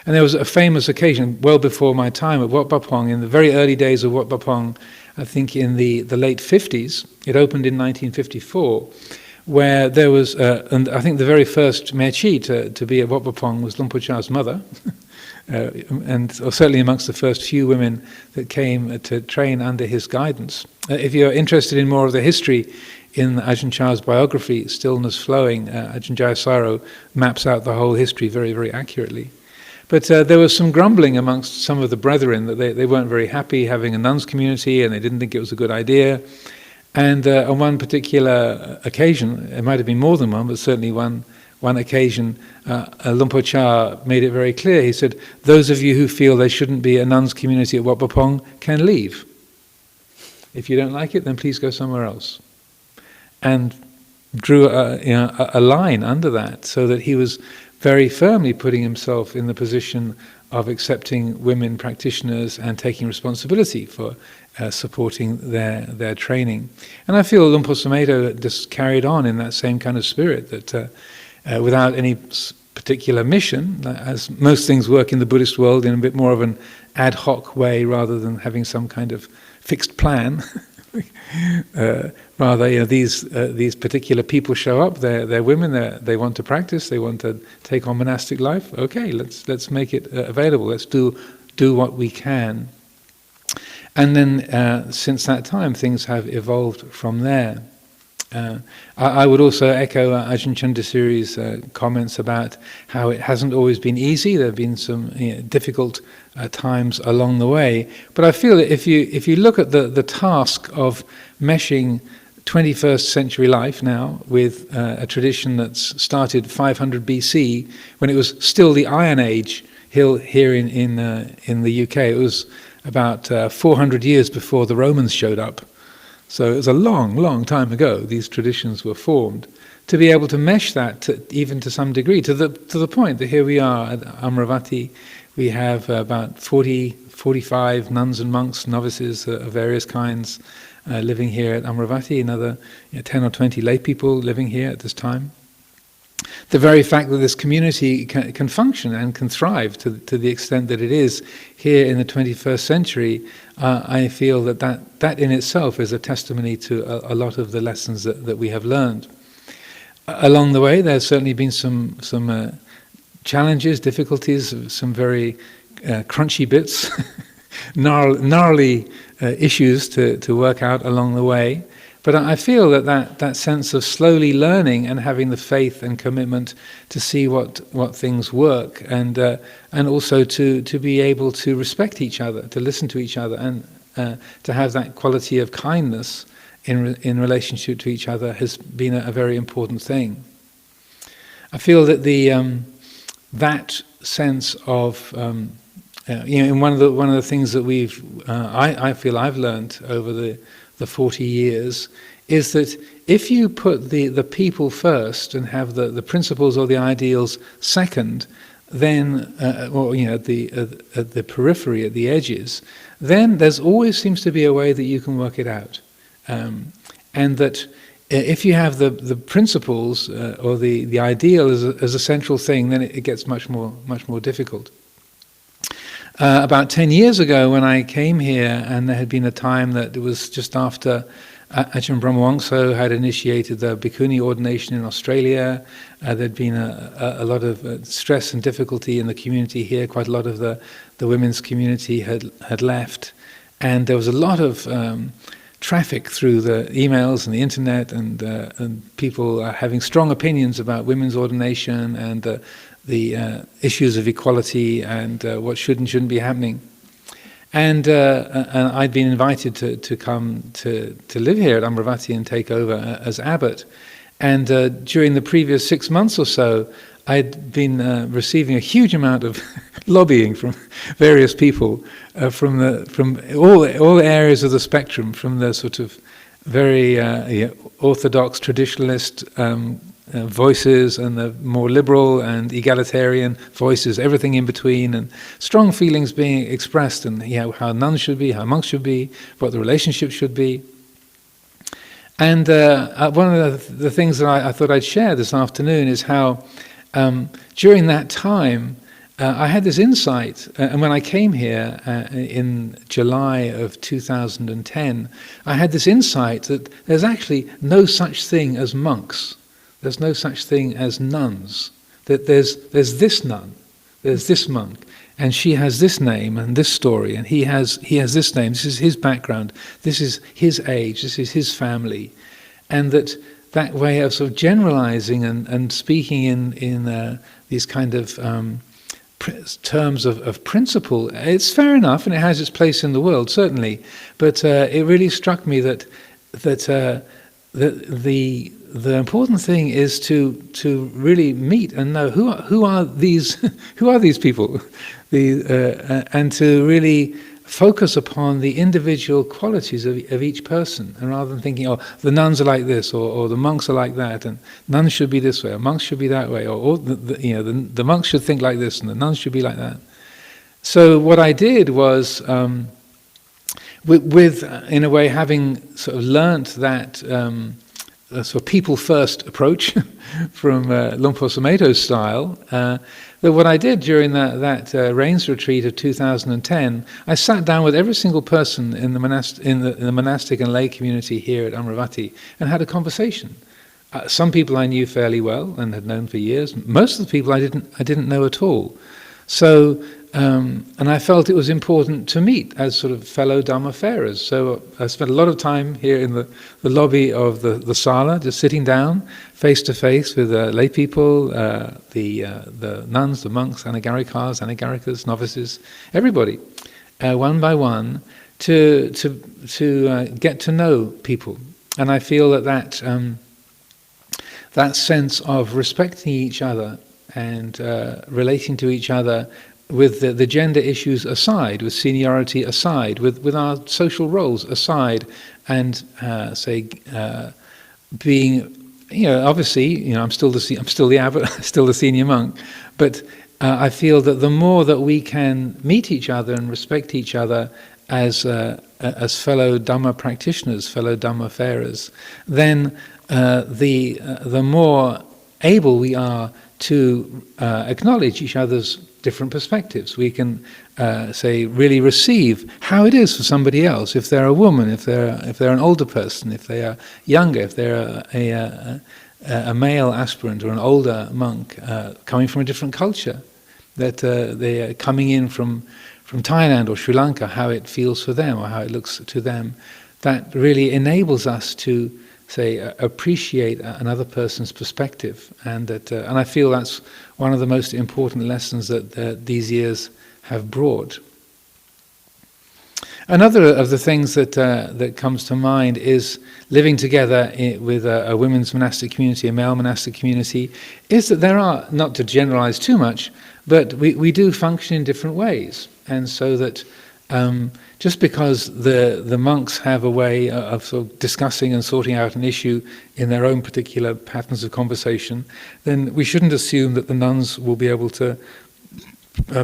S2: And there was a famous occasion, well before my time at Wat Pah Pong, in the very early days of Wat Pah Pong, I think in the late 50s, it opened in 1954, where there was, and I think the very first Mechi to be at Wat Pah Pong was Luang Por Chah's mother, or certainly amongst the first few women that came to train under his guidance. If you're interested in more of the history, in Ajahn Chah's biography, Stillness Flowing, Ajahn Jayasaro maps out the whole history very, very accurately. But there was some grumbling amongst some of the brethren that they weren't very happy having a nuns community and they didn't think it was a good idea. And on one particular occasion, it might have been more than one, but certainly one occasion, Luang Por Chah made it very clear. He said, those of you who feel there shouldn't be a nuns community at Wat Pah Pong can leave. If you don't like it, then please go somewhere else. And drew a line under that, so that he was very firmly putting himself in the position of accepting women practitioners and taking responsibility for supporting their training. And I feel Luang Por Sumedho just carried on in that same kind of spirit, that without any particular mission, as most things work in the Buddhist world, in a bit more of an ad hoc way rather than having some kind of fixed plan. Rather, these particular people show up. They're women. They want to practice. They want to take on monastic life. Okay, let's make it available. Let's do what we can. And then, since that time, things have evolved from there. I would also echo Ajahn Candasiri's comments about how it hasn't always been easy. There have been some difficult times along the way. But I feel that if you look at the task of meshing 21st century life now with a tradition that's started 500 BC, when it was still the Iron Age here in the UK, it was about 400 years before the Romans showed up. So it was a long, long time ago these traditions were formed. To be able to mesh that even to some degree, to the point that here we are at Amaravati, we have about 45 nuns and monks, novices of various kinds living here at Amaravati, another 10 or 20 lay people living here at this time. The very fact that this community can function and can thrive to the extent that it is here in the 21st century, I feel that in itself is a testimony to a lot of the lessons that we have learned. Along the way, there's certainly been some challenges, difficulties, some very crunchy bits, gnarly issues to work out along the way. But I feel that sense of slowly learning and having the faith and commitment to see what things work, and also to be able to respect each other, to listen to each other, and to have that quality of kindness in relationship to each other has been a very important thing. I feel that that sense of in one of the things that I feel I've learned over the 40 years is that if you put the people first and have the principles or the ideals second, then or at the periphery, at the edges, then there's always seems to be a way that you can work it out, and that if you have the principles or the ideal as a central thing, then it gets much more difficult. About 10 years ago, when I came here, and there had been a time that it was just after Ajahn Brahmawangsa had initiated the bhikkhuni ordination in Australia. There'd been a lot of stress and difficulty in the community here. Quite a lot of the women's community had left, and there was a lot of traffic through the emails and the internet, and people having strong opinions about women's ordination and the issues of equality and what should and shouldn't be happening. And I'd been invited to come to live here at Amaravati and take over as abbot. And during the previous 6 months or so, I'd been receiving a huge amount of lobbying from various people from all areas of the spectrum, from the sort of very orthodox traditionalist voices and the more liberal and egalitarian voices, everything in between, and strong feelings being expressed, and how nuns should be, how monks should be, what the relationship should be. And one of the things that I thought I'd share this afternoon is how during that time I had this insight, and when I came here in July of 2010, I had this insight that there's actually no such thing as monks. There's no such thing as nuns. That there's this nun, there's this monk, and she has this name and this story, and he has this name. This is his background. This is his age. This is his family, and that way of sort of generalizing and speaking in these kind of terms of principle, it's fair enough, and it has its place in the world, certainly. But it really struck me that the important thing is to really meet and know who are these people, and to really focus upon the individual qualities of each person, and rather than thinking, oh, the nuns are like this, or the monks are like that, and nuns should be this way, or monks should be that way, or the monks should think like this, and the nuns should be like that. So what I did was, with in a way, having sort of learnt that sort of people-first approach from Lumpur Sumedho's style, that what I did during that Rains retreat of 2010, I sat down with every single person in the monastic and lay community here at Amaravati and had a conversation. Some people I knew fairly well and had known for years. Most of the people I didn't know at all. So, and I felt it was important to meet as sort of fellow Dhamma farers. So I spent a lot of time here in the lobby of the sala, just sitting down face to face with lay people, the nuns, the monks, anagarikas, anagarikas, novices, everybody, one by one, to get to know people. And I feel that sense of respecting each other and relating to each other with the gender issues aside, with seniority aside, with our social roles aside, and being, obviously, I'm still the abbot, still the senior monk, but I feel that the more that we can meet each other and respect each other as fellow Dhamma practitioners, fellow Dhamma farers, then the more able we are to acknowledge each other's different perspectives. We can really receive how it is for somebody else. If they're a woman, if they're an older person, if they are younger, if they're a male aspirant or an older monk coming from a different culture, that they are coming in from Thailand or Sri Lanka, how it feels for them or how it looks to them, that really enables us to appreciate another person's perspective, and I feel that's one of the most important lessons that these years have brought. Another of the things that comes to mind is living together with a women's monastic community, a male monastic community, is that there are, not to generalize too much, but we do function in different ways, and so that just because the monks have a way of sort of discussing and sorting out an issue in their own particular patterns of conversation, then we shouldn't assume that the nuns will be able to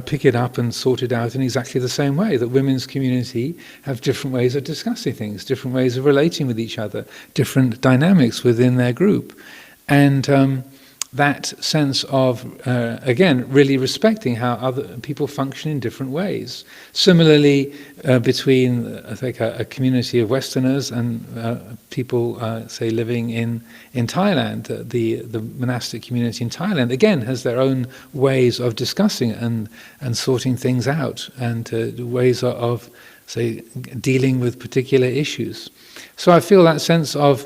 S2: pick it up and sort it out in exactly the same way, that women's community have different ways of discussing things, different ways of relating with each other, different dynamics within their group. And that sense of, again, really respecting how other people function in different ways. Similarly, between, I think, a community of Westerners and people, say, living in Thailand, the monastic community in Thailand, again, has their own ways of discussing and sorting things out, and ways of, say, dealing with particular issues. So I feel that sense of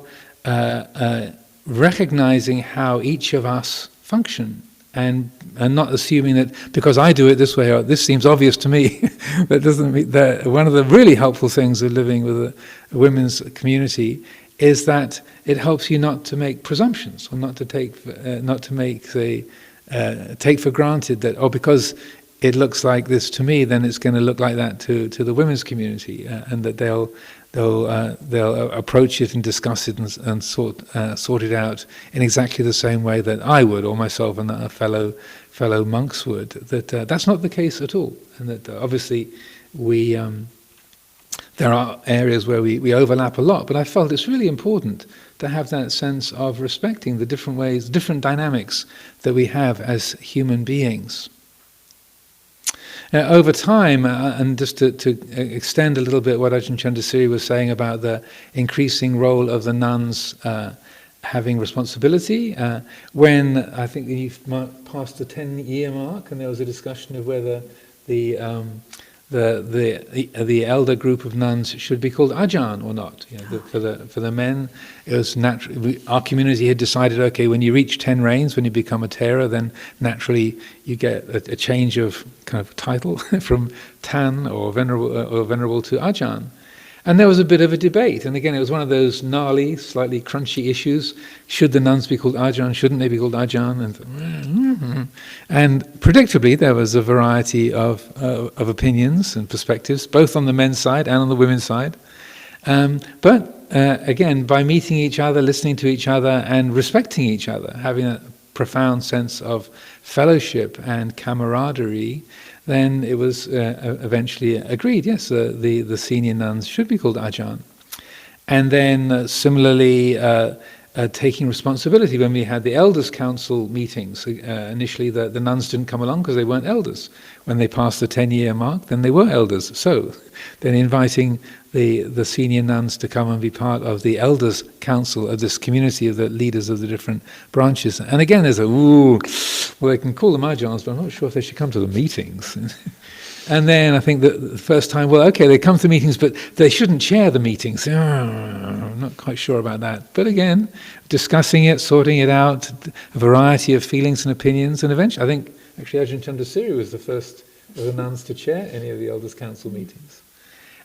S2: recognizing how each of us function, and not assuming that because I do it this way, or this seems obvious to me, that doesn't mean that. One of the really helpful things of living with a women's community is that it helps you not to make presumptions, or not to take for granted that, because it looks like this to me, then it's going to look like that to the women's community, and that they'll approach it and discuss it and sort it out in exactly the same way that I would, or myself and a fellow monks would. That's not the case at all, and that obviously there are areas where we overlap a lot. But I felt it's really important to have that sense of respecting the different ways, different dynamics that we have as human beings. Over time, and just to extend a little bit what Ajahn Candasiri was saying about the increasing role of the nuns having responsibility, when I think you've passed the 10-year mark, and there was a discussion of whether the elder group of nuns should be called Ajahn or not. For the men, it was natural. Our community had decided, okay, when you reach 10 reigns, when you become a Thera, then naturally you get a change of kind of title from Tan or venerable to Ajahn. And there was a bit of a debate, and again, it was one of those gnarly, slightly crunchy issues. Should the nuns be called Ajahn? Shouldn't they be called Ajahn? And predictably, there was a variety of opinions and perspectives, both on the men's side and on the women's side. But again, by meeting each other, listening to each other, and respecting each other, having a profound sense of fellowship and camaraderie, then it was eventually agreed, yes, the senior nuns should be called Ajahn. And then similarly, taking responsibility when we had the Elders' Council meetings. Initially the nuns didn't come along because they weren't elders. When they passed the 10-year mark, then they were elders. So then inviting the senior nuns to come and be part of the Elders' Council of this community of the leaders of the different branches. And again, there's well, they can call them Ajahns, but I'm not sure if they should come to the meetings. And then I think that the first time, well, okay, they come to meetings, but they shouldn't chair the meetings. I'm not quite sure about that. But again, discussing it, sorting it out, a variety of feelings and opinions, and eventually, I think, actually Ajahn Candasiri was the first of the nuns to chair any of the Elders' Council meetings.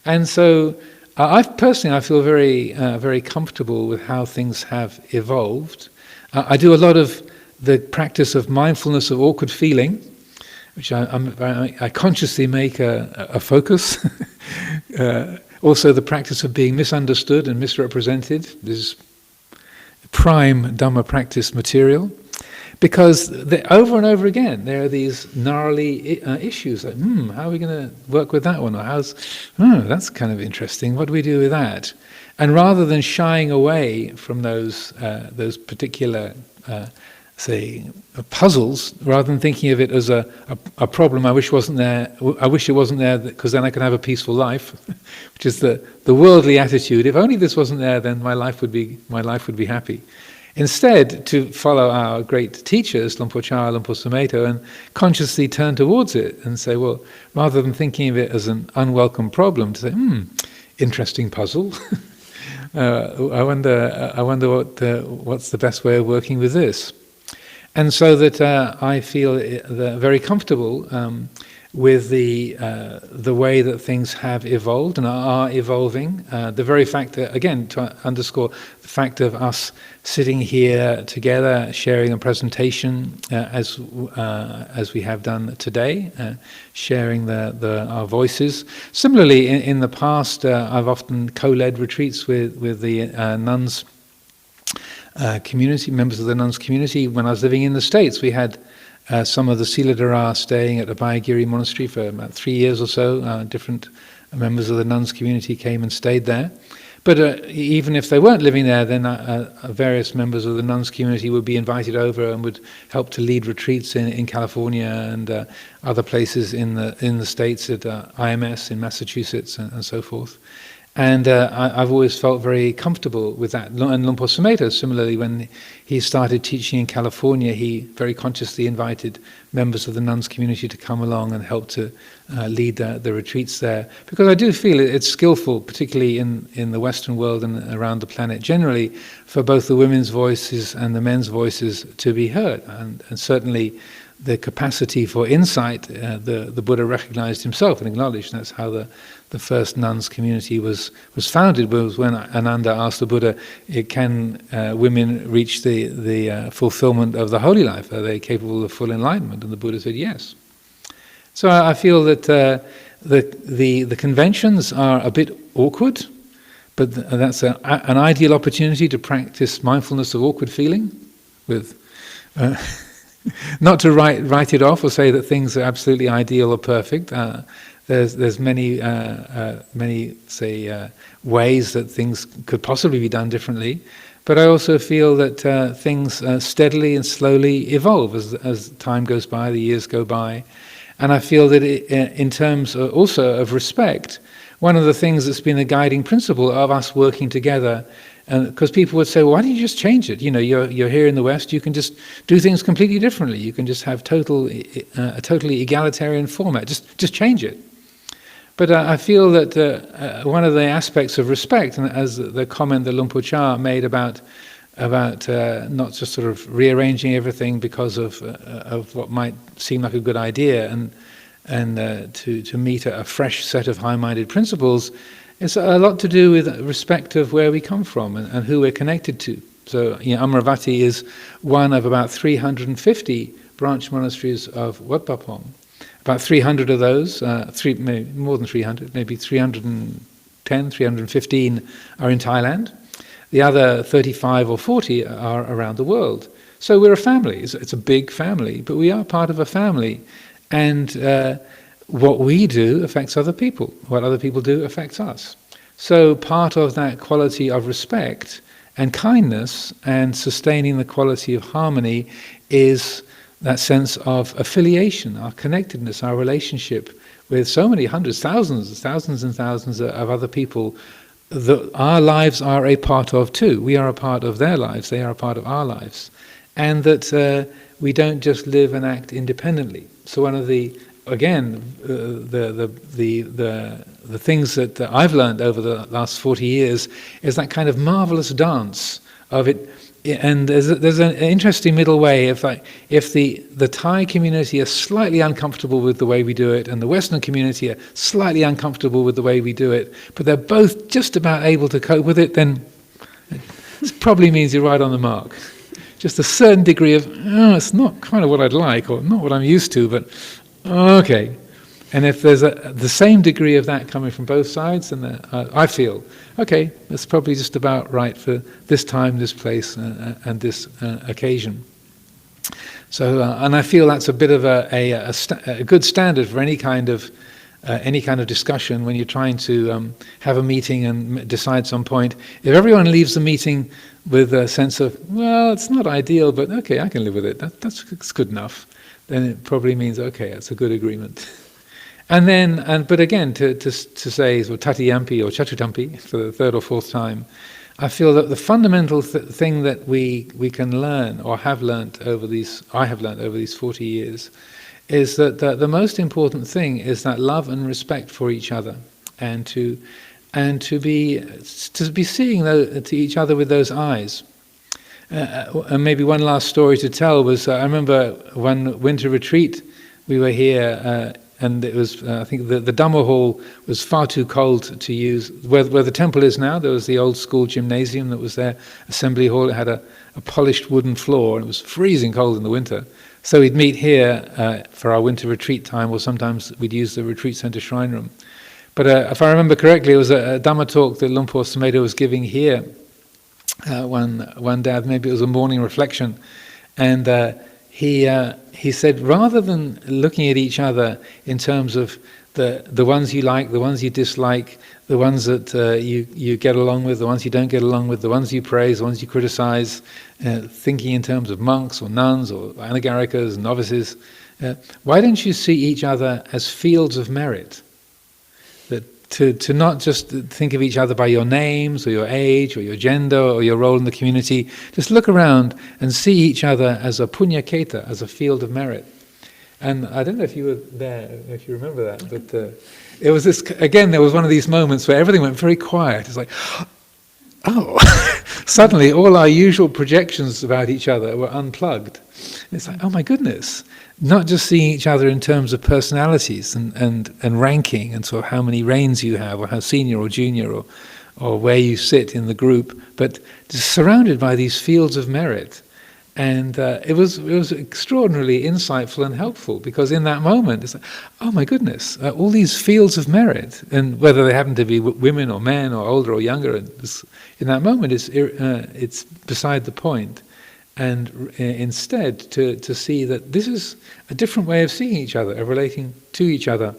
S2: And so, I feel very, very comfortable with how things have evolved. I do a lot of the practice of mindfulness of awkward feeling, which I consciously make a focus. Also the practice of being misunderstood and misrepresented. This is prime Dhamma practice material. Because over and over again, there are these gnarly issues, like, how are we going to work with that one? Or that's kind of interesting, what do we do with that? And rather than shying away from those particular say puzzles, rather than thinking of it as a problem I wish it wasn't there because then I could have a peaceful life, which is the worldly attitude. If only this wasn't there, then my life would be happy. Instead, to follow our great teachers, Luang Por Chah, Luang Por Sumedho, and consciously turn towards it and say, well, rather than thinking of it as an unwelcome problem, to say, interesting puzzle. I wonder what's the best way of working with this. And so that I feel very comfortable with the way that things have evolved and are evolving. The very fact that, again, to underscore the fact of us sitting here together, sharing a presentation as we have done today, sharing our voices. Similarly, in the past, I've often co-led retreats with the nuns. Community, members of the nuns community. When I was living in the States, we had some of the Siladhara staying at the Bayagiri Monastery for about 3 years or so. Different members of the nuns community came and stayed there. But even if they weren't living there, then various members of the nuns community would be invited over and would help to lead retreats in California and other places in the States, at IMS in Massachusetts and so forth. And I've always felt very comfortable with that. And Luang Por Sumedho, similarly, when he started teaching in California, he very consciously invited members of the nuns community to come along and help to lead the retreats there. Because I do feel it's skillful, particularly in the Western world and around the planet generally, for both the women's voices and the men's voices to be heard. And certainly the capacity for insight, the Buddha recognized himself and acknowledged. That's how the first nuns community was founded. Was when Ananda asked the Buddha, "Can women reach the fulfillment of the holy life? Are they capable of full enlightenment?" And the Buddha said, "Yes." So I feel that the conventions are a bit awkward, but that's an ideal opportunity to practice mindfulness of awkward feeling, with. Not to write it off or say that things are absolutely ideal or perfect. There's many ways that things could possibly be done differently, but I also feel that things steadily and slowly evolve as time goes by, the years go by, and I feel that in terms also of respect, one of the things that's been a guiding principle of us working together. Because people would say, well, why don't you just change it? You're here in the West, you can just do things completely differently. You can just have a totally egalitarian format. Just change it. But I feel that one of the aspects of respect, and as the comment that Luang Por Chah made about not just sort of rearranging everything because of what might seem like a good idea, and to meet a fresh set of high-minded principles. It's a lot to do with respect of where we come from and who we're connected to. So, Amaravati is one of about 350 branch monasteries of Wat Pah Pong. About 300 of those, maybe more than 300, maybe 310, 315 are in Thailand. The other 35 or 40 are around the world. So we're a family. It's a big family, but we are part of a family. And what we do affects other people. What other people do affects us. So part of that quality of respect and kindness and sustaining the quality of harmony is that sense of affiliation, our connectedness, our relationship with so many hundreds, thousands and thousands of other people that our lives are a part of too. We are a part of their lives, they are a part of our lives. And that we don't just live and act independently. So one of the the things that I've learned over the last 40 years is that kind of marvelous dance of it. And there's an interesting middle way. If the Thai community are slightly uncomfortable with the way we do it, and the Western community are slightly uncomfortable with the way we do it, but they're both just about able to cope with it, then it probably means you're right on the mark. Just a certain degree of, it's not kind of what I'd like, or not what I'm used to, but okay. And if there's the same degree of that coming from both sides, then I feel, okay, that's probably just about right for this time, this place, and this occasion. So, and I feel that's a bit of a good standard for any kind of discussion when you're trying to have a meeting and decide some point. If everyone leaves the meeting with a sense of, well, it's not ideal, but okay, I can live with it. That's good enough. Then it probably means, okay, it's a good agreement. And then, but again, to say so tatiyampi or chatutampi for the third or fourth time, I feel that the fundamental thing that we can learn or I have learned over these 40 years is that the most important thing is that love and respect for each other, and to be seeing to each other with those eyes. And maybe one last story to tell was I remember one winter retreat we were here. And it was, I think the Dhamma hall was far too cold to use. Where the temple is now, there was the old school gymnasium that was there, assembly hall. It had a polished wooden floor, and it was freezing cold in the winter. So we'd meet here for our winter retreat time, or sometimes we'd use the retreat center shrine room. But if I remember correctly, it was a Dhamma talk that Luang Por Sumedho was giving here one day. Maybe it was a morning reflection. And he said, rather than looking at each other in terms of the ones you like, the ones you dislike, the ones that you get along with, the ones you don't get along with, the ones you praise, the ones you criticize, thinking in terms of monks or nuns or anagarikas, novices, why don't you see each other as fields of merit? That to not just think of each other by your names or your age or your gender or your role in the community, just look around and see each other as a punya keta, as a field of merit. And I don't know if you were there, if you remember that, but it was this, again, there was one of these moments where everything went very quiet. It's like, oh, suddenly all our usual projections about each other were unplugged. And it's like, oh my goodness, not just seeing each other in terms of personalities and ranking and sort of how many reigns you have or how senior or junior or where you sit in the group, but just surrounded by these fields of merit. And it was extraordinarily insightful and helpful, because in that moment it's like, oh my goodness, all these fields of merit, and whether they happen to be women or men or older or younger, in that moment it's beside the point. And instead to see that this is a different way of seeing each other, of relating to each other.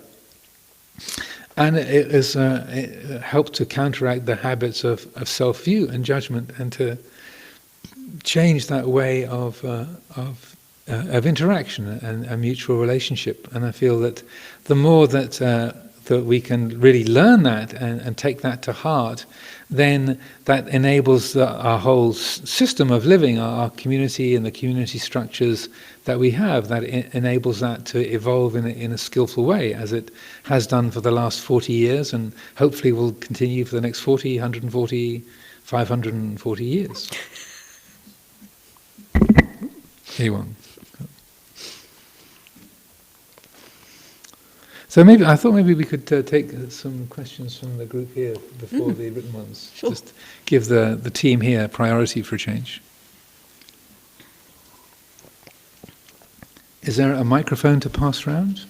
S2: And it helped to counteract the habits of self-view and judgment, and to change that way of interaction and a mutual relationship. And I feel that the more that we can really learn that and take that to heart, then that enables our whole system of living, our community and the community structures that we have, that enables that to evolve in a skillful way, as it has done for the last 40 years, and hopefully will continue for the next 40, 140, 540 years. Anyone? So I thought maybe we could take some questions from the group here before the written ones.
S1: Sure.
S2: Just give the team here priority for a change. Is there a microphone to pass around?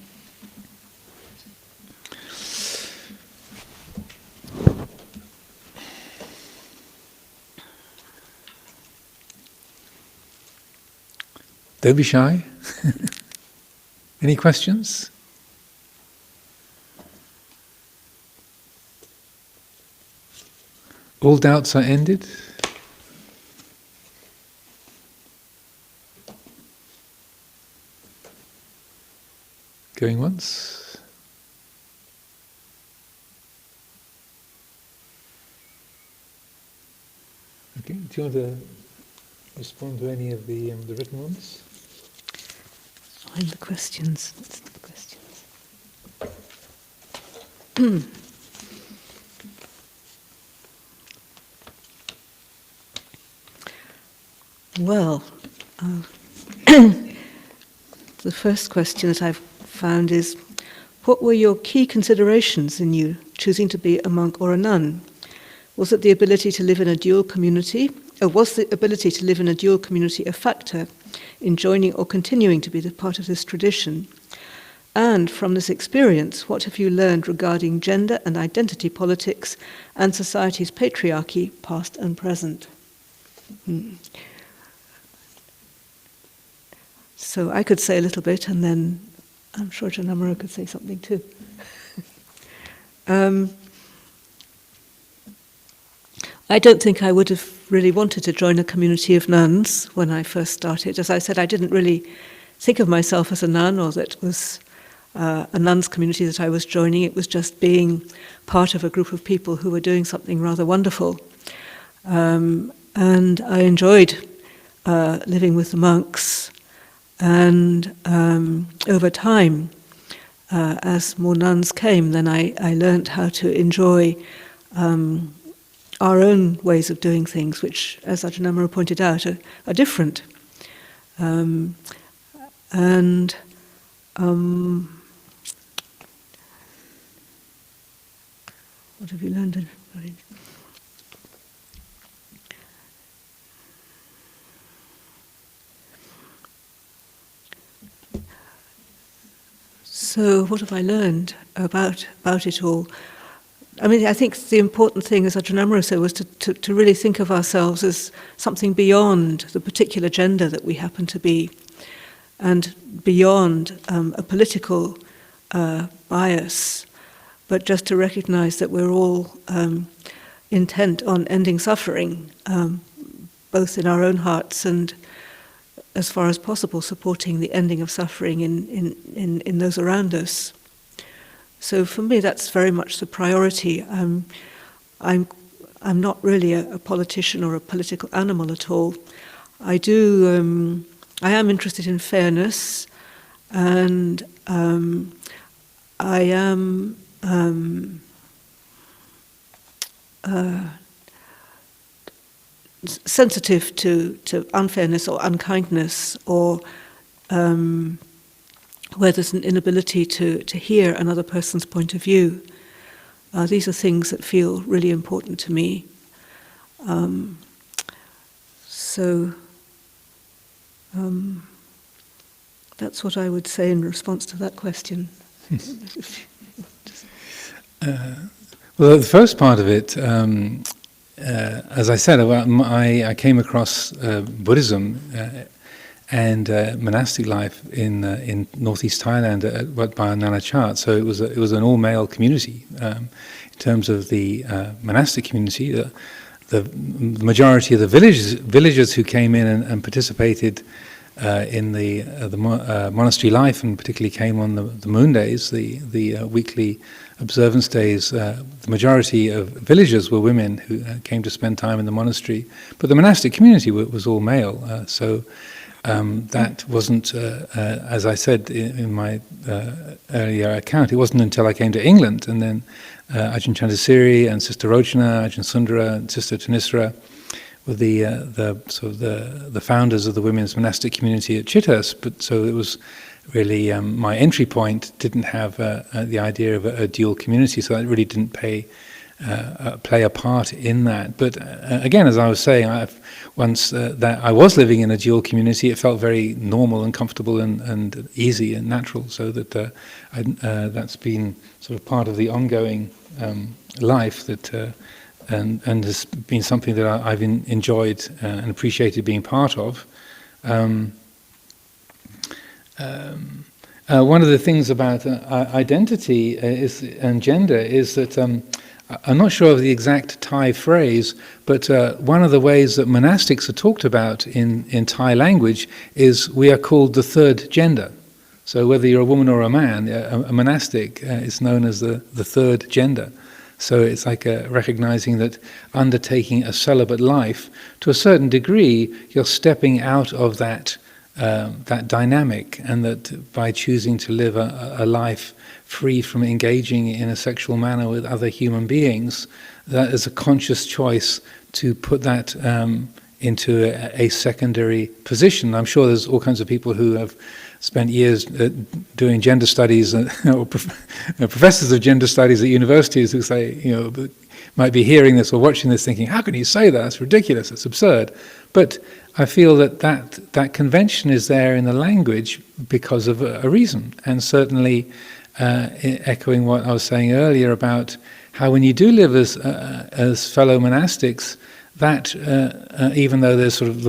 S2: Don't be shy. Any questions? All doubts are ended? Going once? Okay, do you want to respond to any of the written ones?
S1: Find the questions. What's the questions? Well, the first question that I've found is, what were your key considerations in you choosing to be a monk or a nun? Was it the ability to live in a dual community, or was the ability to live in a dual community a factor in joining or continuing to be the part of this tradition? And from this experience, what have you learned regarding gender and identity politics and society's patriarchy, past and present? So I could say a little bit, and then I'm sure Ajahn Amaro could say something too. I don't think I would have really wanted to join a community of nuns when I first started. As I said, I didn't really think of myself as a nun, or that it was a nuns community that I was joining. It was just being part of a group of people who were doing something rather wonderful. And I enjoyed living with the monks. And over time, as more nuns came, then I learnt how to enjoy our own ways of doing things, which, as Ajahn Amaro pointed out, are different. What have you learned? So what have I learned about it all? I mean, I think the important thing, as Ajahn Amaro said, was to really think of ourselves as something beyond the particular gender that we happen to be. and beyond a political bias, but just to recognize that we're all intent on ending suffering, both in our own hearts and, as far as possible, supporting the ending of suffering in those around us. So for me, that's very much the priority. I'm not really a politician or a political animal at all. I am interested in fairness, and I am sensitive to unfairness or unkindness, or where there's an inability to hear another person's point of view. These are things that feel really important to me. That's what I would say in response to that question.
S2: Well, the first part of it, as I said, I came across Buddhism and monastic life in northeast Thailand by Nanachat. So it was an all-male community. In terms of the monastic community, the majority of the villagers who came in and participated in the monastery life, and particularly came on the moon days, the weekly observance days, the majority of villagers were women who came to spend time in the monastery. But the monastic community was all male. That wasn't, as I said in my earlier account, it wasn't until I came to England, and then Ajahn Candasiri and Sister Rochana, Ajahn Sundara and Sister Tanisra were the founders of the women's monastic community at Chithurst. But so it was really my entry point didn't have the idea of a dual community, so I really didn't play a part in that. But again, as I was saying, once that I was living in a dual community, it felt very normal and comfortable and easy and natural. So that that's been sort of part of the ongoing life that and has been something that I've enjoyed and appreciated being part of. One of the things about identity and gender is that I'm not sure of the exact Thai phrase, but one of the ways that monastics are talked about in Thai language is we are called the third gender. So whether you're a woman or a man, a monastic is known as the third gender. So it's like recognizing that undertaking a celibate life, to a certain degree, you're stepping out of that dynamic, and that by choosing to live a life free from engaging in a sexual manner with other human beings, that is a conscious choice to put that into a secondary position. I'm sure there's all kinds of people who have spent years doing gender studies, or professors of gender studies at universities who say, might be hearing this or watching this thinking, how can you say that? It's ridiculous, it's absurd. But I feel that convention is there in the language because of a reason. And certainly echoing what I was saying earlier about how when you do live as fellow monastics, that even though there's sort of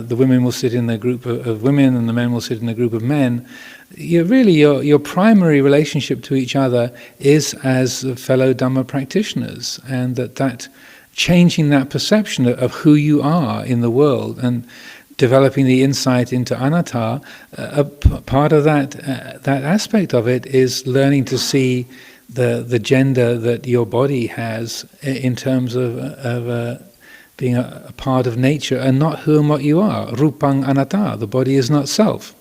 S2: the women will sit in a group of women and the men will sit in a group of men, your primary relationship to each other is as fellow Dhamma practitioners, and that changing that perception of who you are in the world and developing the insight into anatta, part of that aspect of it is learning to see the gender that your body has in terms of being a part of nature and not who and what you are. Rupang anatta, the body is not self.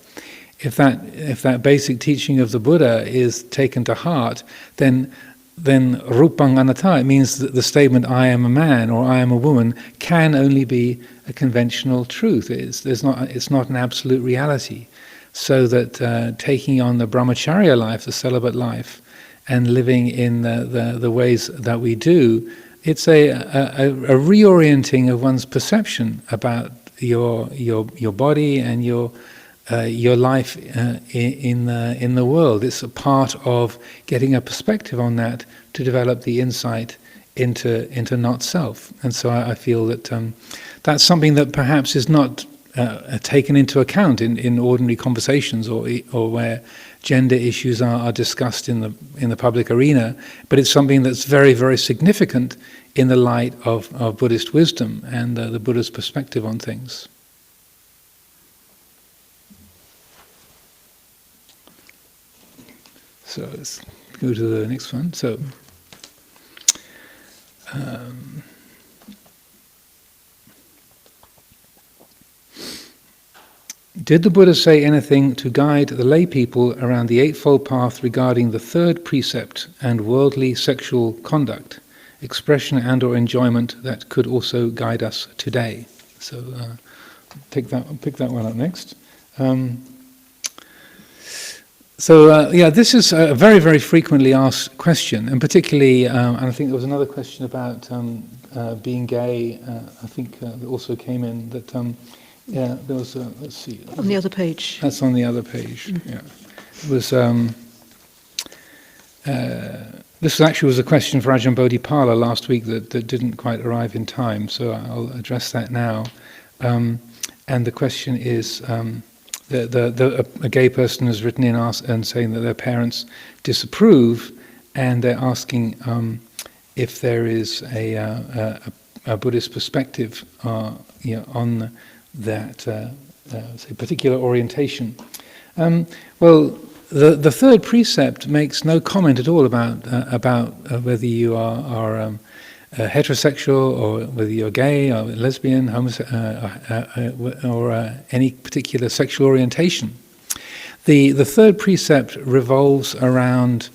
S2: If that basic teaching of the Buddha is taken to heart, then rupang anatta, it means that the statement I am a man or I am a woman can only be a conventional truth. It's not an absolute reality. So that taking on the brahmacharya life, the celibate life, and living in the ways that we do, it's a reorienting of one's perception about your body and your life in the world. It's a part of getting a perspective on that to develop the insight into not self. And so I feel that that's something that perhaps is not taken into account in ordinary conversations, or where gender issues are discussed in the public arena, but it's something that's very, very significant in the light of Buddhist wisdom and the Buddha's perspective on things. So let's go to the next one. So, did the Buddha say anything to guide the lay people around the Eightfold Path regarding the third precept and worldly sexual conduct, expression and or enjoyment that could also guide us today? So pick that one up next. This is a very, very frequently asked question, and particularly, and I think there was another question about being gay. I think that also came in. That there was. Let's see.
S1: On the other page.
S2: That's on the other page. Mm-hmm. Yeah, it was. This actually was a question for Ajahn Bodhipala last week that didn't quite arrive in time, so I'll address that now. And the question is. A gay person has written in and saying that their parents disapprove, and they're asking if there is a Buddhist perspective on that say particular orientation. Well, the third precept makes no comment at all about whether you are heterosexual, or whether you're gay or lesbian, or any particular sexual orientation. The third precept revolves around,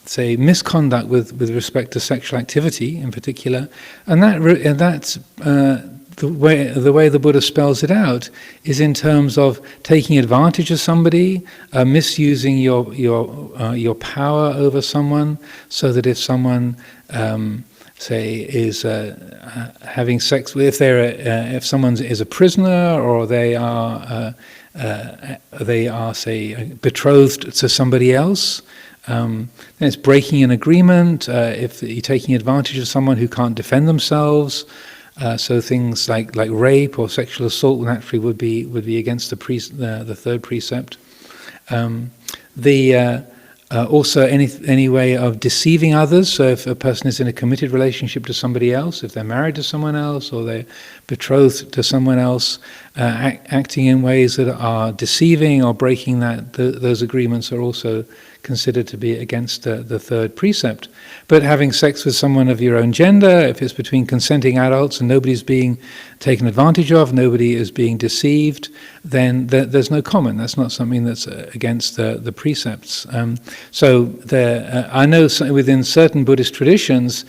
S2: say, misconduct with respect to sexual activity in particular, and that's the way the Buddha spells it out is in terms of taking advantage of somebody, misusing your power over someone, so that if someone say is having sex with, if someone is a prisoner, or they are say betrothed to somebody else, then it's breaking an agreement. If you're taking advantage of someone who can't defend themselves. So things like rape or sexual assault naturally would be against the third precept. Also any way of deceiving others. So if a person is in a committed relationship to somebody else, if they're married to someone else, or they're betrothed to someone else, acting in ways that are deceiving or breaking those agreements are also considered to be against the third precept. But having sex with someone of your own gender, if it's between consenting adults and nobody's being taken advantage of, nobody is being deceived, then there's no comment. That's not something that's against the precepts. I know within certain Buddhist traditions,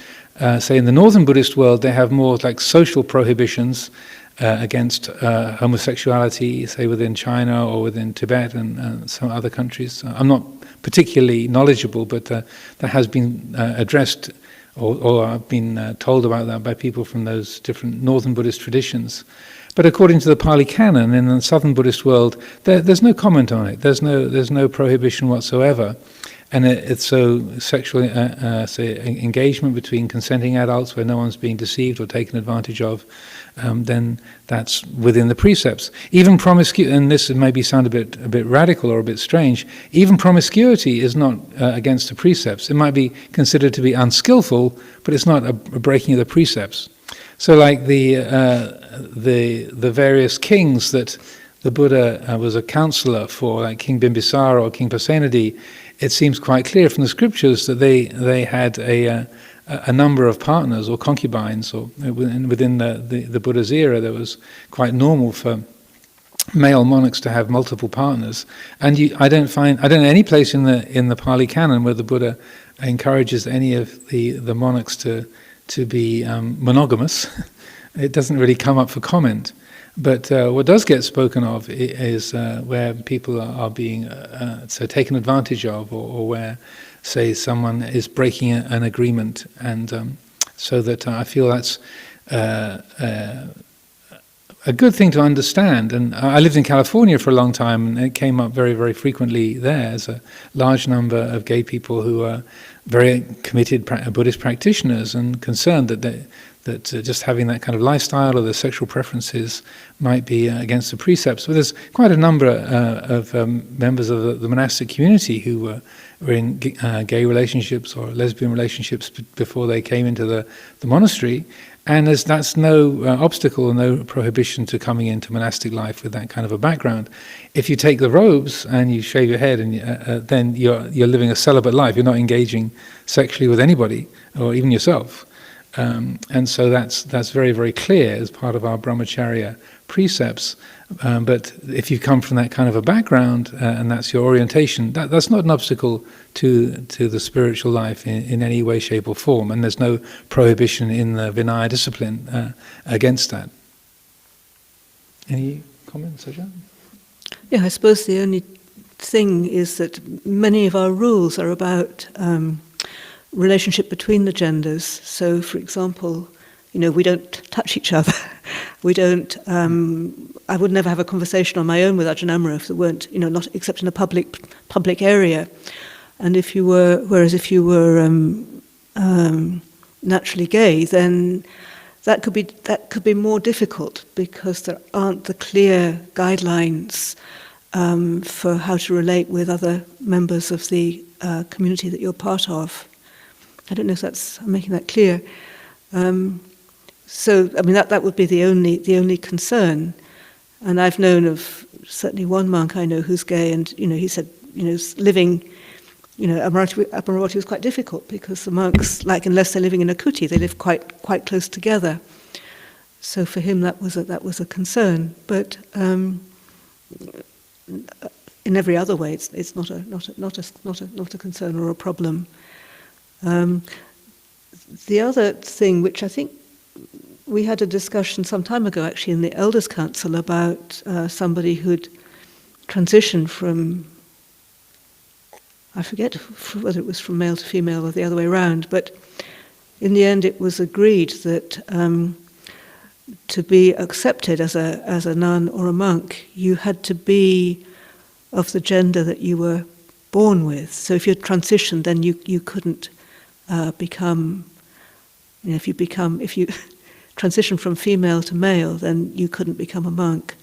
S2: say in the northern Buddhist world, they have more like social prohibitions against homosexuality, say within China or within Tibet and some other countries. I'm not particularly knowledgeable, but that has been addressed, or I've been told about that by people from those different northern Buddhist traditions. But according to the Pali Canon in the southern Buddhist world, there's no comment on it. There's no prohibition whatsoever. And it's so sexual say engagement between consenting adults where no one's being deceived or taken advantage of, then that's within the precepts. Even promiscuity, and this maybe sound a bit radical or a bit strange, even promiscuity is not against the precepts. It might be considered to be unskillful, but it's not a breaking of the precepts. So like the various kings that the Buddha was a counselor for, like King Bimbisara or King Pasenadi, it seems quite clear from the scriptures that they had a number of partners or concubines, or within the Buddha's era, there was quite normal for male monarchs to have multiple partners. And I don't know any place in the Pali Canon where the Buddha encourages any of the monarchs to be monogamous. It doesn't really come up for comment. But what does get spoken of is where people are being so taken advantage of, or where, say, someone is breaking an agreement, and so that I feel that's a good thing to understand. And I lived in California for a long time, and it came up very, very frequently there. There's a large number of gay people who are very committed Buddhist practitioners and concerned that that just having that kind of lifestyle or the sexual preferences might be against the precepts. But there's quite a number of members of the monastic community who were in gay relationships or lesbian relationships before they came into the monastery. And that's no obstacle, no prohibition to coming into monastic life with that kind of a background. If you take the robes and you shave your head, and then you're living a celibate life. You're not engaging sexually with anybody, or even yourself. And so that's very, very clear as part of our brahmacharya precepts. But if you come from that kind of a background and that's your orientation, that's not an obstacle to the spiritual life in any way, shape or form. And there's no prohibition in the Vinaya discipline against that. Any comments, Ajahn?
S1: Yeah, I suppose the only thing is that many of our rules are about relationship between the genders. So, for example, we don't touch each other. We don't. I would never have a conversation on my own with Ajahn Amaro if there weren't, not except in a public area. And if you were naturally gay, then that could be more difficult because there aren't the clear guidelines for how to relate with other members of the community that you're part of. I don't know if I'm making that clear. So, I mean, that would be the only concern. And I've known of certainly one monk I know who's gay, and he said, living, Amaravati was quite difficult because the monks, unless they're living in a kuti, they live quite close together. So for him, that was a concern. But in every other way, it's not a concern or a problem. The other thing, which I think we had a discussion some time ago, actually, in the Elders' Council about somebody who'd transitioned from, I forget whether it was from male to female or the other way around, but in the end it was agreed that to be accepted as a nun or a monk, you had to be of the gender that you were born with. So if you transitioned, then you couldn't become, if you transition from female to male, then you couldn't become a monk,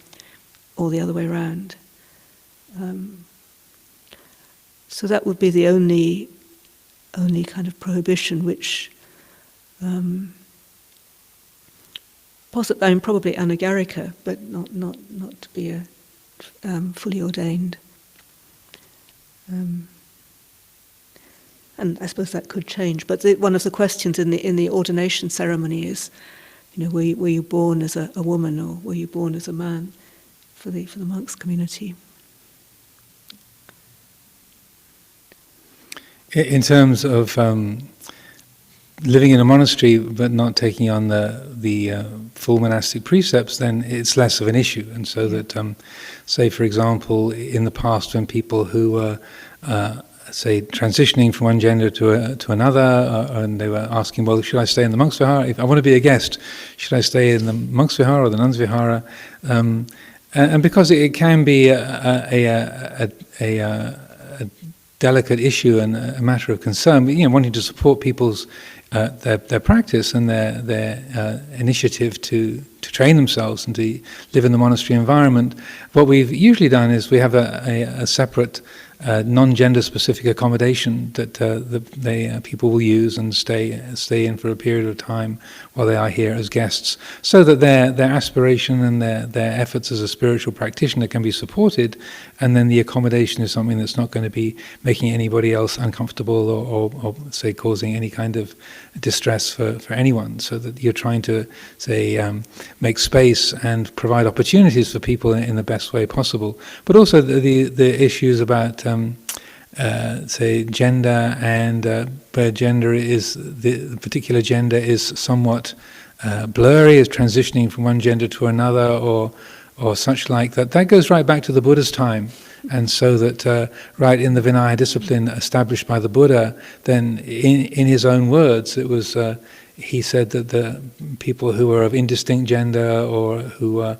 S1: or the other way around. So that would be the only kind of prohibition, which probably anagarika, but not to be fully ordained. And I suppose that could change. But one of the questions in the ordination ceremony is, were you born as a woman or were you born as a man for the monks community?
S2: In terms of living in a monastery but not taking on the full monastic precepts, then it's less of an issue. And so that, say for example, in the past when people who were say transitioning from one gender to another, and they were asking, well, should I stay in the monks' vihara? If I want to be a guest, should I stay in the monks' vihara or the nuns' vihara? And because it can be a delicate issue and a matter of concern, wanting to support people's their practice and their initiative to train themselves and to live in the monastery environment, what we've usually done is we have a separate non-gender specific accommodation that people will use and stay in for a period of time while they are here as guests, so that their aspiration and their efforts as a spiritual practitioner can be supported, and then the accommodation is something that's not going to be making anybody else uncomfortable or say causing any kind of distress for anyone, so that you're trying to say make space and provide opportunities for people in the best way possible, but also the issues about say gender and where gender is the particular gender is somewhat blurry, is transitioning from one gender to another or such like that goes right back to the Buddha's time. And so that right in the Vinaya discipline established by the Buddha, then in his own words, it was he said that the people who were of indistinct gender or who were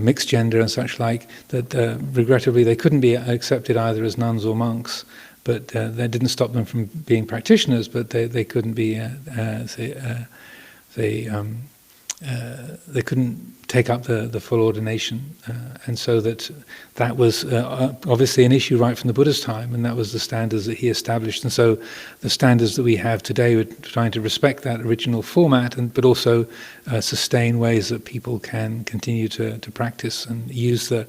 S2: mixed gender and such like, that regrettably they couldn't be accepted either as nuns or monks, but that didn't stop them from being practitioners, but they couldn't be they couldn't take up the full ordination, and so that was obviously an issue right from the Buddha's time, and that was the standards that he established. And so the standards that we have today, we're trying to respect that original format, but also sustain ways that people can continue to practice and use the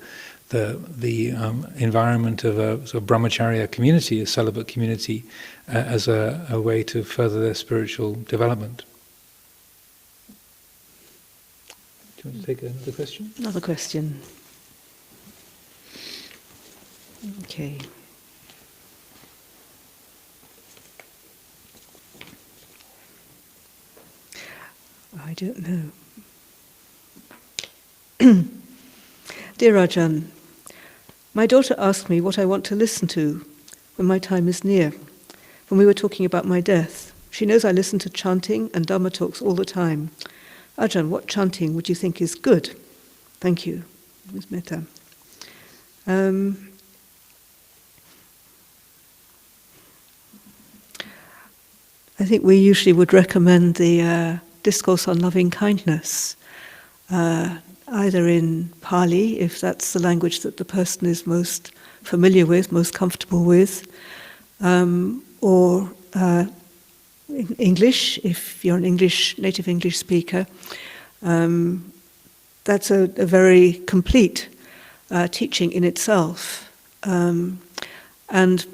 S2: environment of a sort of brahmacharya community, a celibate community, as a way to further their spiritual development. Do you want to take another question?
S1: Another question. Okay. I don't know. Dear Ajahn, my daughter asked me what I want to listen to when my time is near. When we were talking about my death, she knows I listen to chanting and Dhamma talks all the time. Ajahn, what chanting would you think is good? Thank you. Ms. Mehta. I think we usually would recommend the Discourse on Loving Kindness, either in Pali, if that's the language that the person is most familiar with, most comfortable with, or in English, if you're an native English speaker. That's a very complete teaching in itself, and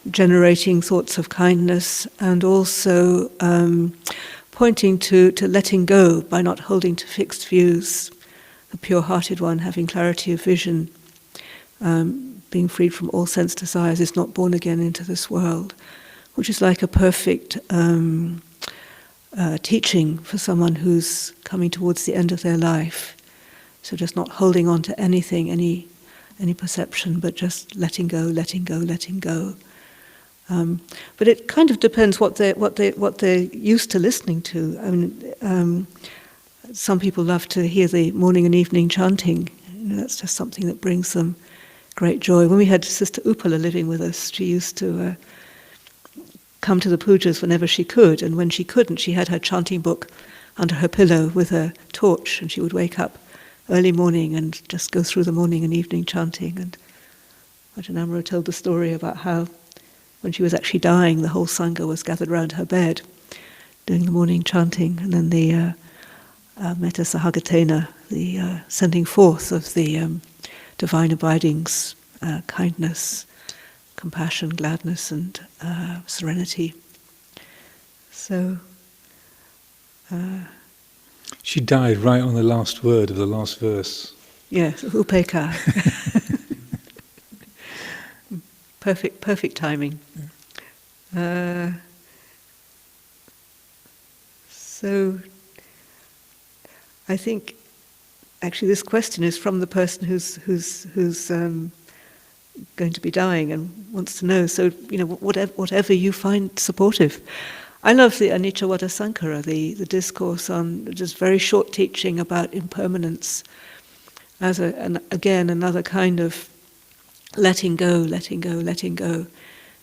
S1: generating thoughts of kindness, and also pointing to letting go by not holding to fixed views, the pure-hearted one having clarity of vision, being freed from all sense desires, is not born again into this world, which is like a perfect teaching for someone who's coming towards the end of their life. So just not holding on to anything, any perception, but just letting go, letting go, letting go. But it kind of depends what they're used to listening to. I mean, some people love to hear the morning and evening chanting. That's just something that brings them great joy. When we had Sister Upala living with us, she used to come to the pujas whenever she could, and when she couldn't, she had her chanting book under her pillow with a torch, and she would wake up early morning and just go through the morning and evening chanting. And Ajahn Amaro told the story about how when she was actually dying, the whole Sangha was gathered round her bed doing the morning chanting, and then the Metta Sahagatena, the sending forth of the divine abidings, kindness, compassion, gladness, and serenity. So
S2: she died right on the last word of the last verse.
S1: Yes, upeka. Perfect timing. So I think actually this question is from the person who's going to be dying and wants to know. So whatever you find supportive. I love the Anicca Sankara, the discourse on just very short teaching about impermanence, as again another kind of letting go, letting go, letting go.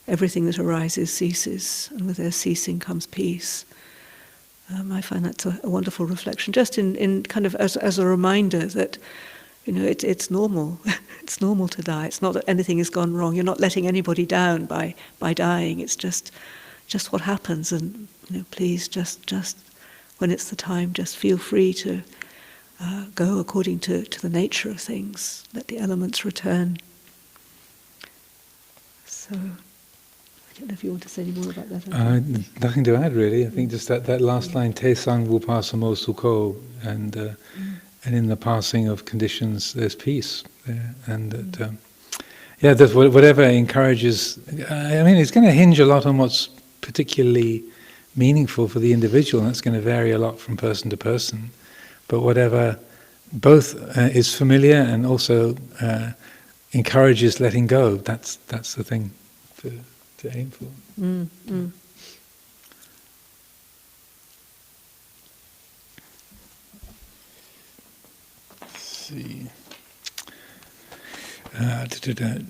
S1: Everything that arises ceases, and with their ceasing comes peace. I find that's a wonderful reflection, just in kind of as a reminder that it's normal. It's normal to die. It's not that anything has gone wrong. You're not letting anybody down by dying. It's just what happens, and please just when it's the time, just feel free to go according to the nature of things. Let the elements return. So I don't know if you want to say any more about that.
S2: Nothing to add really. I think just that last line, Te sang vupasamo sukho, and in the passing of conditions there's peace there, and that that whatever encourages. I mean, it's going to hinge a lot on what's particularly meaningful for the individual, and that's going to vary a lot from person to person. But whatever both is familiar and also encourages letting go, that's the thing to aim for. Let's see.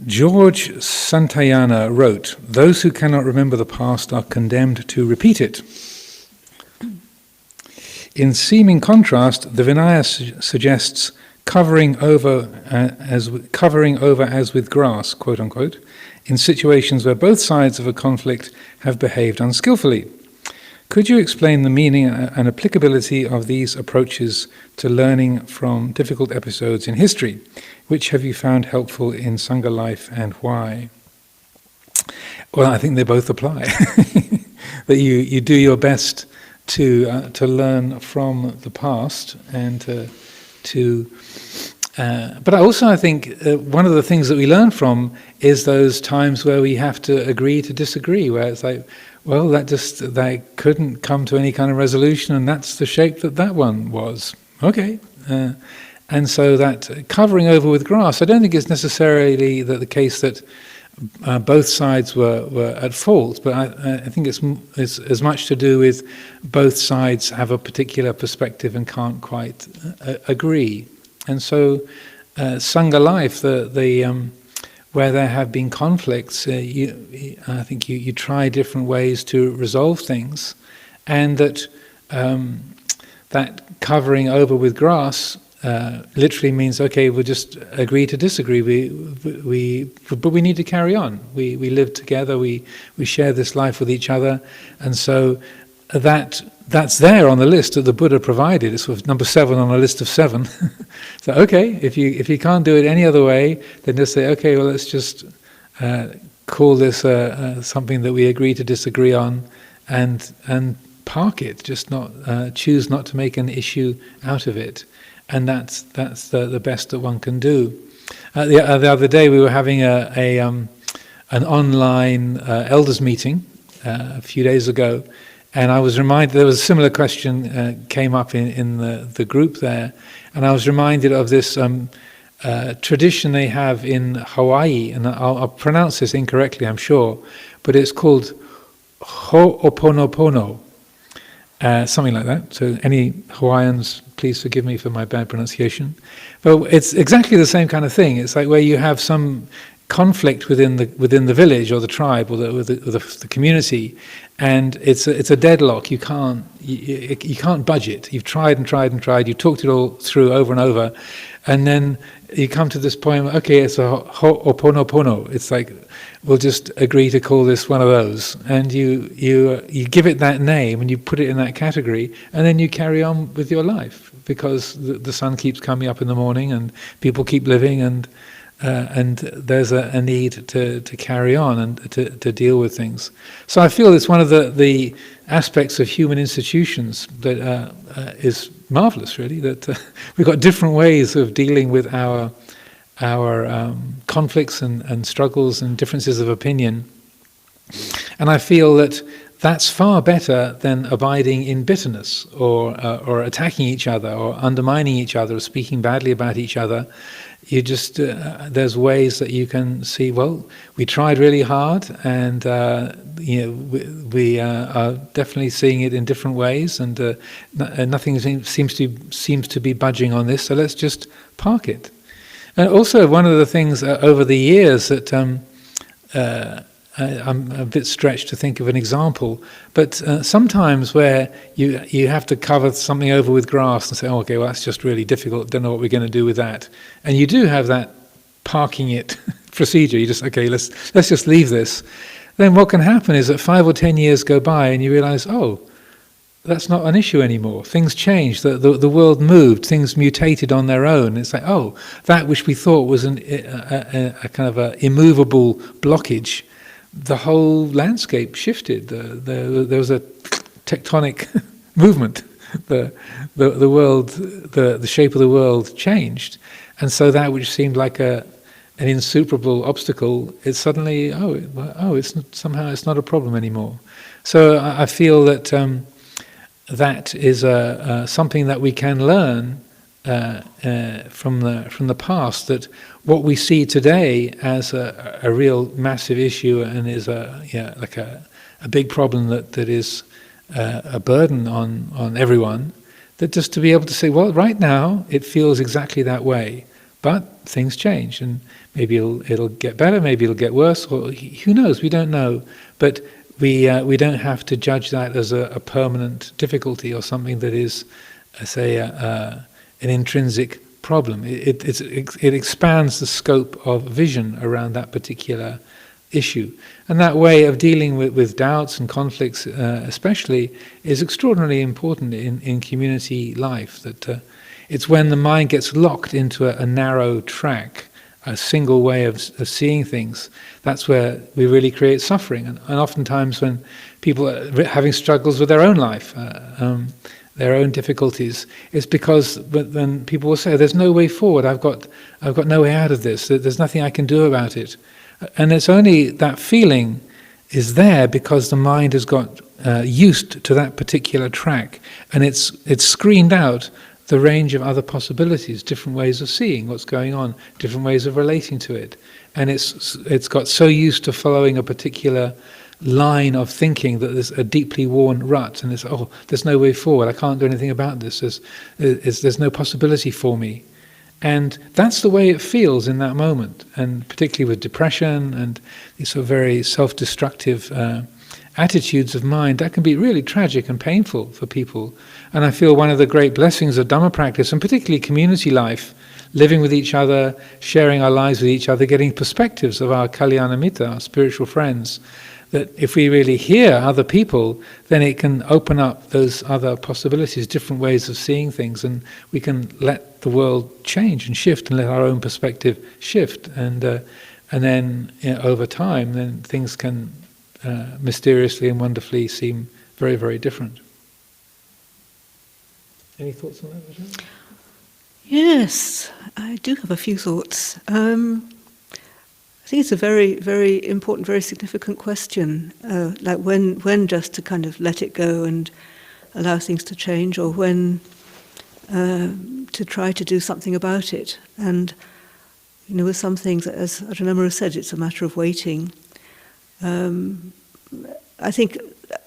S2: George Santayana wrote, "Those who cannot remember the past are condemned to repeat it. In seeming contrast, the Vinaya suggests covering over as with grass, quote unquote, in situations where both sides of a conflict have behaved unskillfully. Could you explain the meaning and applicability of these approaches to learning from difficult episodes in history? Which have you found helpful in Sangha life and why? Well, I think they both apply. That you do your best to learn from the past and but also I think one of the things that we learn from is those times where we have to agree to disagree, where it's like, well, they couldn't come to any kind of resolution, and that's the shape that one was. Okay. And so that covering over with grass, I don't think it's necessarily the case that both sides were at fault, but I think it's as much to do with both sides have a particular perspective and can't quite agree. And so Sangha life, where there have been conflicts, I think you try different ways to resolve things, and that covering over with grass literally means, okay, we'll just agree to disagree. But we need to carry on. We live together. We share this life with each other, and so that's there on the list that the Buddha provided. It's sort of number 7 on a list of 7. So okay, if you can't do it any other way, then just say, okay, well, let's just call this something that we agree to disagree on, and park it. Just not choose not to make an issue out of it. And that's the best that one can do. The other day we were having an online elders meeting a few days ago, and I was reminded there was a similar question came up in the group there, and I was reminded of this tradition they have in Hawaii, and I'll pronounce this incorrectly, I'm sure, but it's called Ho'oponopono. Something like that. So any Hawaiians, please forgive me for my bad pronunciation. But it's exactly the same kind of thing. It's like where you have some conflict within the village or the tribe or the community, and it's a deadlock. You can't budge it. You've tried and tried and tried. You've talked it all through over and over, and then you come to this point. Okay, it's a ho'oponopono. It's like, we'll just agree to call this one of those, and you give it that name and you put it in that category, and then you carry on with your life, because the sun keeps coming up in the morning and people keep living, and there's a need to carry on and to deal with things. So I feel it's one of the aspects of human institutions that is marvelous, really, that we've got different ways of dealing with our conflicts and struggles and differences of opinion. And I feel that that's far better than abiding in bitterness or attacking each other or undermining each other or speaking badly about each other. You just there's ways that you can see, well, we tried really hard, and we are definitely seeing it in different ways, and nothing seems to be budging on this, so let's just park it. And also, one of the things over the years that I'm a bit stretched to think of an example, but sometimes where you have to cover something over with grass and say, oh, okay, well, that's just really difficult, don't know what we're going to do with that. And you do have that parking it procedure. You just, okay, let's just leave this. Then what can happen is that 5 or 10 years go by and you realize, oh, that's not an issue anymore. Things changed. The world moved. Things mutated on their own. It's like, oh, that which we thought was a kind of a immovable blockage, the whole landscape shifted. There was a tectonic movement. The world, the shape of the world changed, and so that which seemed like an insuperable obstacle, it's suddenly somehow it's not a problem anymore. So I feel that that is something that we can learn from the past, that what we see today as a real massive issue and is like a big problem that is a burden on everyone, that just to be able to say, well, right now it feels exactly that way, but things change, and maybe it'll get better, maybe it'll get worse, or who knows, we don't know. But we don't have to judge that as a permanent difficulty or something that is, say, an intrinsic problem. It expands the scope of vision around that particular issue. And that way of dealing with doubts and conflicts especially is extraordinarily important in community life. That it's when the mind gets locked into a narrow track, a single way of seeing things, that's where we really create suffering. And oftentimes when people are having struggles with their own life, their own difficulties, it's because then people will say, there's no way forward, I've got no way out of this, there's nothing I can do about it. And it's only that feeling is there because the mind has got used to that particular track, and it's screened out the range of other possibilities, different ways of seeing what's going on, different ways of relating to it. And it's got so used to following a particular line of thinking that there's a deeply worn rut, and it's, oh, there's no way forward, I can't do anything about this, there's no possibility for me. And that's the way it feels in that moment, and particularly with depression and these sort of very self-destructive attitudes of mind, that can be really tragic and painful for people. And I feel one of the great blessings of Dhamma practice, and particularly community life, living with each other, sharing our lives with each other, getting perspectives of our Kalyana Mitta, our spiritual friends, that if we really hear other people, then it can open up those other possibilities, different ways of seeing things, and we can let the world change and shift and let our own perspective shift. And then over time, then things can mysteriously and wonderfully seem very, very different. Any thoughts on that, Ajahn?
S1: Yes, I do have a few thoughts. I think it's a very, very important, very significant question. Like when just to kind of let it go and allow things to change, or when to try to do something about it. And with some things, as Ajahn Amaro said, it's a matter of waiting. I think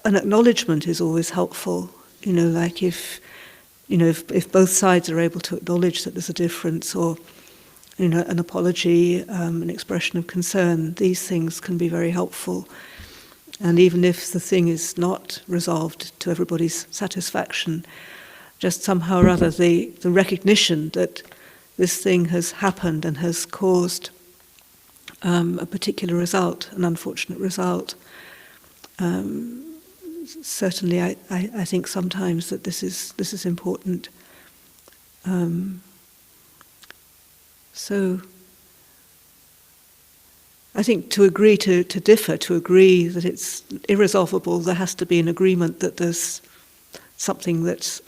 S1: an acknowledgement is always helpful. Like if both sides are able to acknowledge that there's a difference, or an apology, an expression of concern, these things can be very helpful. And even if the thing is not resolved to everybody's satisfaction, just somehow or other the recognition that this thing has happened and has caused a particular result, an unfortunate result. Certainly I think sometimes that this is important. So I think to agree to differ, to agree that it's irresolvable, there has to be an agreement that there's something that's...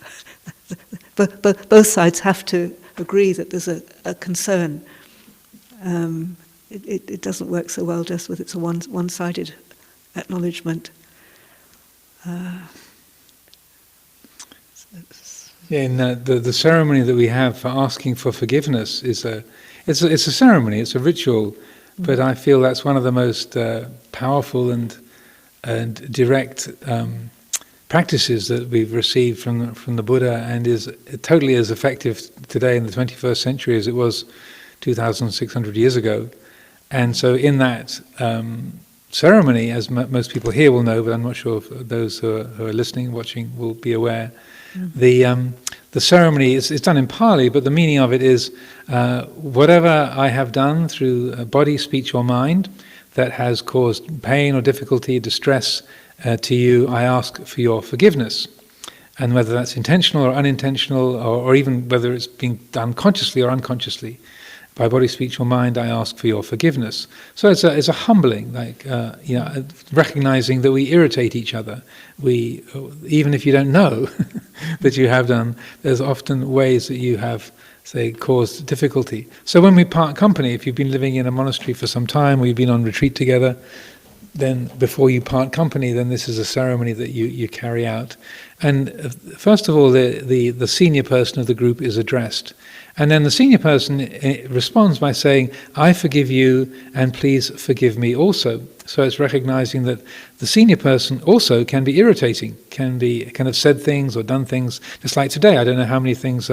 S1: both sides have to agree that there's a concern. It doesn't work so well just with it's a one-sided acknowledgement.
S2: In the ceremony that we have for asking for forgiveness is it's a ceremony, it's a ritual, but I feel that's one of the most powerful and direct practices that we've received from the Buddha, and is totally as effective today in the 21st century as it was 2,600 years ago. And so in that ceremony, as most people here will know, but I'm not sure if those who are listening, watching will be aware, the ceremony is done in Pali, but the meaning of it is whatever I have done through body, speech or mind that has caused pain or difficulty, distress to you, I ask for your forgiveness. And whether that's intentional or unintentional, or even whether it's being done consciously or unconsciously, by body, speech or mind, I ask for your forgiveness. So it's a humbling, like recognizing that we irritate each other. We, even if you don't know that you have done, there's often ways that you have, say, caused difficulty. So when we part company, if you've been living in a monastery for some time, or you've been on retreat together, then before you part company, then this is a ceremony that you carry out. And first of all, the senior person of the group is addressed. And then the senior person responds by saying, I forgive you, and please forgive me also. So it's recognizing that the senior person also can be irritating, can have said things or done things. Just like today, I don't know how many things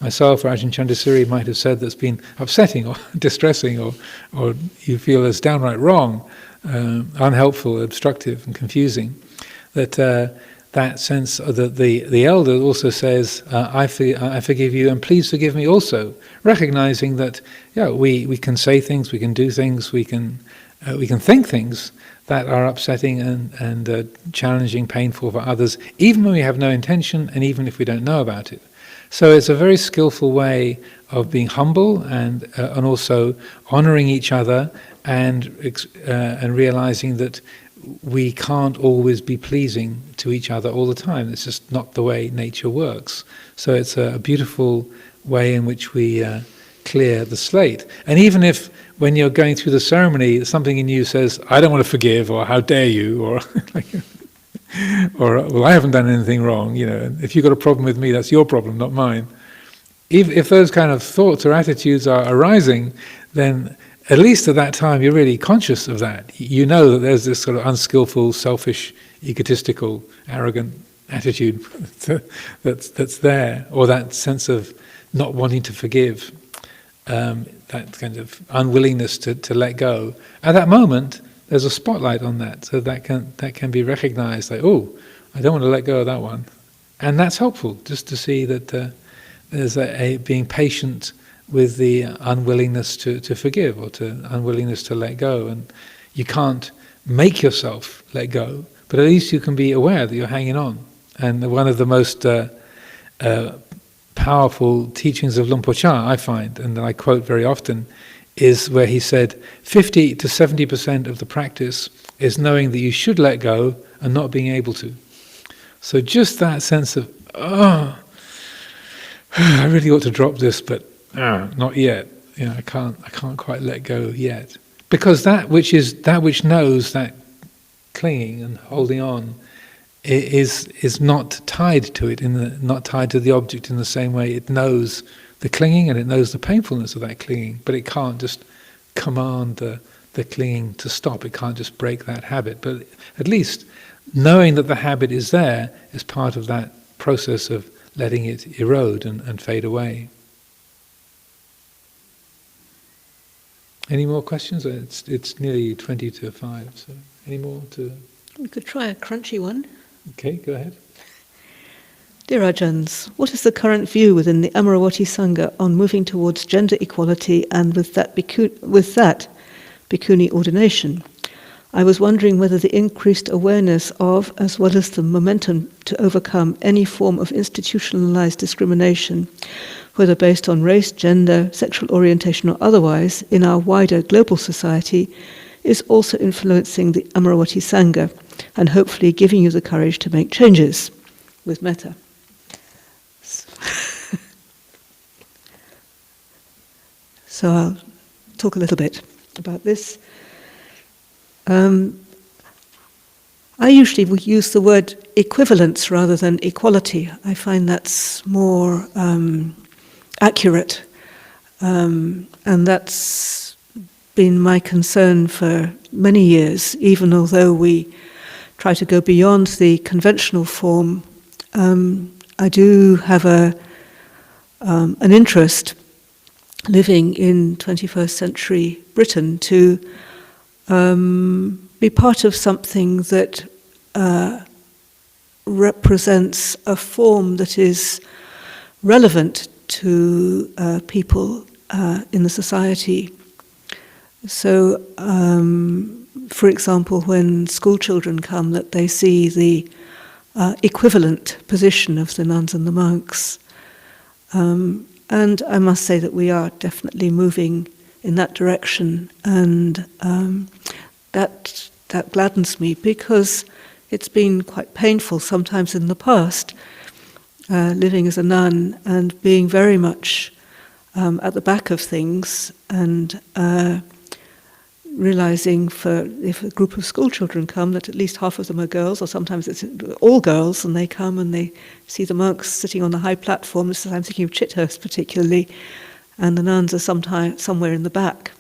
S2: myself or Ajahn Candasiri might have said that's been upsetting or distressing, or you feel is downright wrong. unhelpful, obstructive, and confusing. That sense that the elder also says, I forgive you, and please forgive me also, recognizing that we can say things, we can do things, we can think things that are upsetting and challenging, painful for others, even when we have no intention, and even if we don't know about it. So it's a very skillful way of being humble and also honoring each other and realizing that we can't always be pleasing to each other all the time. It's just not the way nature works. So it's a beautiful way in which we clear the slate. And even if when you're going through the ceremony, something in you says, I don't want to forgive, or how dare you, or or well, I haven't done anything wrong, if you've got a problem with me, that's your problem, not mine. If those kind of thoughts or attitudes are arising, then at least at that time you're really conscious of that. You know that there's this sort of unskillful, selfish, egotistical, arrogant attitude that's there, or that sense of not wanting to forgive, that kind of unwillingness to let go. At that moment, there's a spotlight on that, so that can be recognized. Like, oh, I don't want to let go of that one, and that's helpful just to see that there's a being patient with the unwillingness to forgive or to unwillingness to let go. And you can't make yourself let go, but at least you can be aware that you're hanging on. And one of the most powerful teachings of Luang Por Chah, I find, and that I quote very often, is where he said 50 to 70% of the practice is knowing that you should let go and not being able to. So just that sense of, I really ought to drop this, but not yet. I can't quite let go yet, because that which knows that clinging and holding on is not tied to it, not tied to the object in the same way. It knows the clinging and it knows the painfulness of that clinging, but it can't just command the clinging to stop. It can't just break that habit. But at least knowing that the habit is there is part of that process of letting it erode and fade away. Any more questions? It's nearly 20 to 5, so any more to...
S1: We could try a crunchy one.
S2: Okay, go ahead.
S1: Dear Ajahns, what is the current view within the Amaravati Sangha on moving towards gender equality and with that bhikkhuni ordination? I was wondering whether the increased awareness of, as well as the momentum to overcome any form of institutionalized discrimination, whether based on race, gender, sexual orientation or otherwise, in our wider global society, is also influencing the Amaravati Sangha and hopefully giving you the courage to make changes. With metta. So I'll talk a little bit about this. I usually would use the word equivalence rather than equality. I find that's more accurate, and that's been my concern for many years, even although we try to go beyond the conventional form. I do have an interest, living in 21st century Britain, to be part of something that represents a form that is relevant to people in the society. So, for example, when school children come, that they see the equivalent position of the nuns and the monks. And I must say that we are definitely moving in that direction, and that gladdens me, because it's been quite painful sometimes in the past, living as a nun and being very much at the back of things, and realizing if a group of school children come, that at least half of them are girls, or sometimes it's all girls, and they come and they see the monks sitting on the high platform. This is, I'm thinking of Chithurst particularly, and the nuns are somewhere in the back.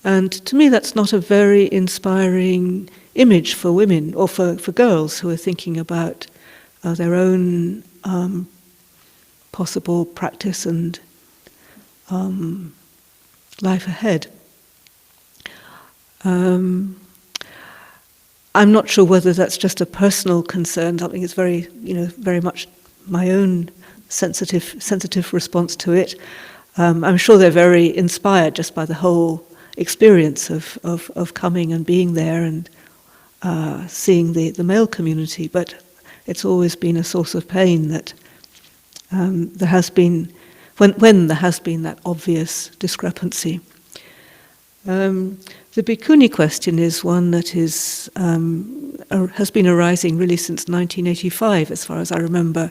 S1: And to me that's not a very inspiring image for women, or for girls who are thinking about their own possible practice and life ahead. I'm not sure whether that's just a personal concern, something that's very, very much my own sensitive response to it. I'm sure they're very inspired just by the whole experience of coming and being there and seeing the male community, but it's always been a source of pain that there has been, when there has been that obvious discrepancy. The bhikkhuni question is one that has been arising really since 1985, as far as I remember,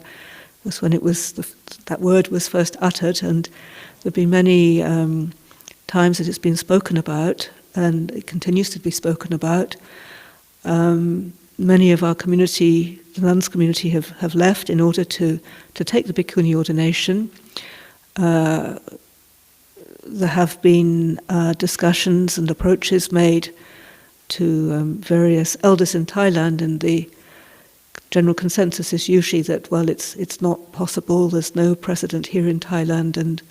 S1: was when that word was first uttered, and there have been many times that it's been spoken about, and it continues to be spoken about. Many of our community, the Nuns community, have left in order to take the bhikkhuni ordination. There have been discussions and approaches made to various elders in Thailand, and the general consensus is usually that, well, it's not possible, there's no precedent here in Thailand, and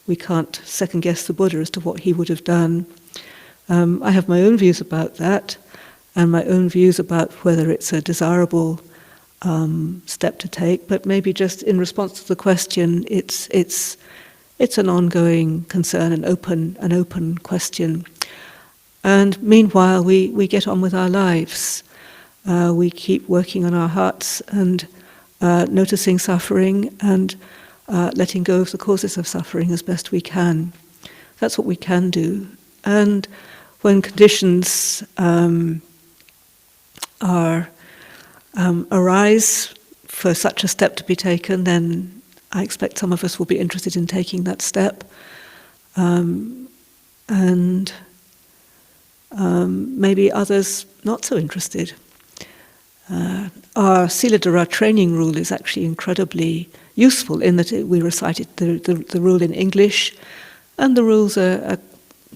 S1: we can't second guess the Buddha as to what he would have done. I have my own views about that, and my own views about whether it's a desirable step to take, but maybe just in response to the question, it's an ongoing concern, an open question. And meanwhile, we get on with our lives. We keep working on our hearts and noticing suffering and letting go of the causes of suffering as best we can. That's what we can do. And when conditions arise for such a step to be taken, then I expect some of us will be interested in taking that step, and maybe others not so interested. Our Siladhara training rule is actually incredibly useful in that we recited the rule in English, and the rules are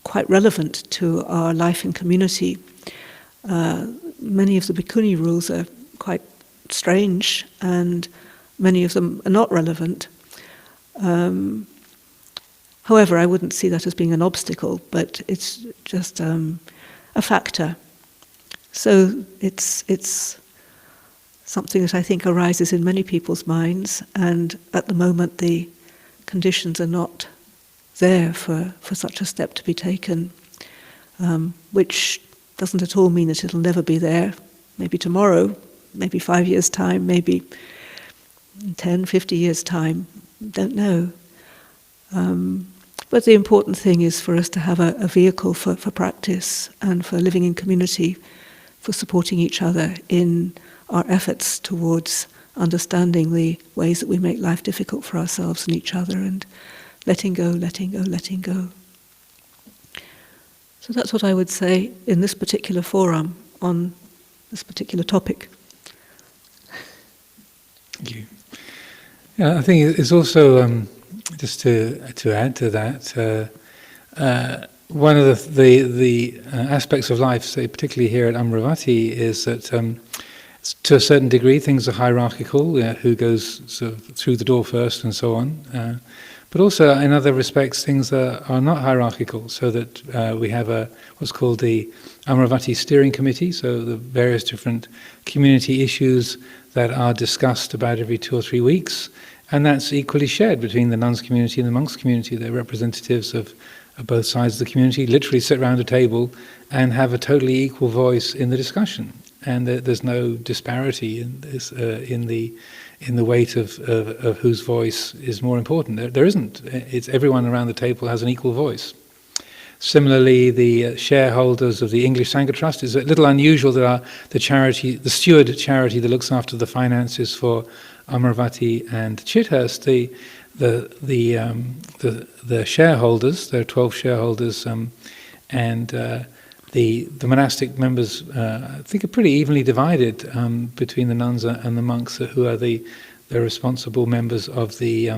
S1: quite relevant to our life in community. Many of the bhikkhuni rules are quite strange, and many of them are not relevant. However, I wouldn't see that as being an obstacle, but it's just a factor. So it's something that I think arises in many people's minds, and at the moment the conditions are not there for such a step to be taken, which doesn't at all mean that it'll never be there. Maybe tomorrow, maybe 5 years' time, maybe 10, 50 years' time, don't know. But the important thing is for us to have a vehicle for practice and for living in community, for supporting each other in our efforts towards understanding the ways that we make life difficult for ourselves and each other, and letting go. So that's what I would say in this particular forum on this particular topic.
S2: Thank you. Yeah, I think it's also, just to add to that, one of the aspects of life, say particularly here at Amaravati, is that to a certain degree things are hierarchical, who goes sort of through the door first and so on. But also in other respects things are not hierarchical, so that we have what's called the Amaravati Steering Committee, so the various different community issues that are discussed about every 2 or 3 weeks, and that's equally shared between the nuns community and the monks community. They're representatives of both sides of the community, literally sit around a table and have a totally equal voice in the discussion, and there's no disparity in this, in the weight of whose voice is more important. There isn't. It's everyone around the table has an equal voice. Similarly, the shareholders of the English Sangha Trust is a little unusual that the steward charity that looks after the finances for Amaravati and Chithurst, the shareholders, there are 12 shareholders, and the monastic members, I think, are pretty evenly divided between the nuns and the monks, who are the responsible members of the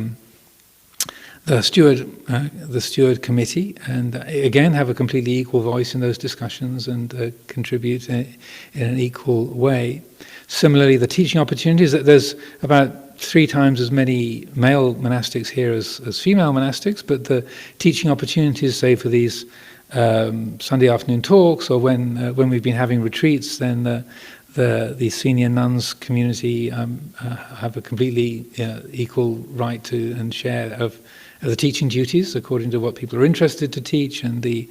S2: steward committee, and again have a completely equal voice in those discussions and contribute in an equal way. Similarly, the teaching opportunities, there's about 3 times as many male monastics here as female monastics, but the teaching opportunities, say for these Sunday afternoon talks, or when we've been having retreats, then the senior nuns community have a completely equal right to and share of the teaching duties according to what people are interested to teach, and the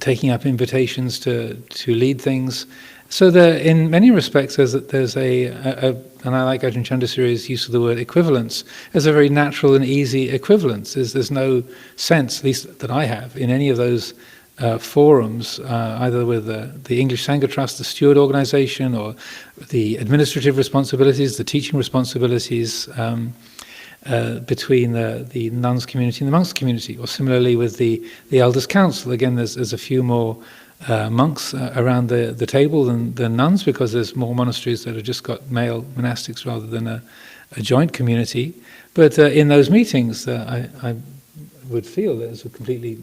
S2: taking up invitations to lead things. So in many respects, there's and I like Ajahn Candasiri's use of the word equivalence. There's a very natural and easy equivalence. There's no sense, at least that I have, in any of those forums, either with the English Sangha Trust, the steward organisation, or the administrative responsibilities, the teaching responsibilities, between the nuns community and the monks community, or similarly with the elders council. Again, there's a few more monks around the table than nuns, because there's more monasteries that have just got male monastics rather than a joint community. But in those meetings, I would feel there's a completely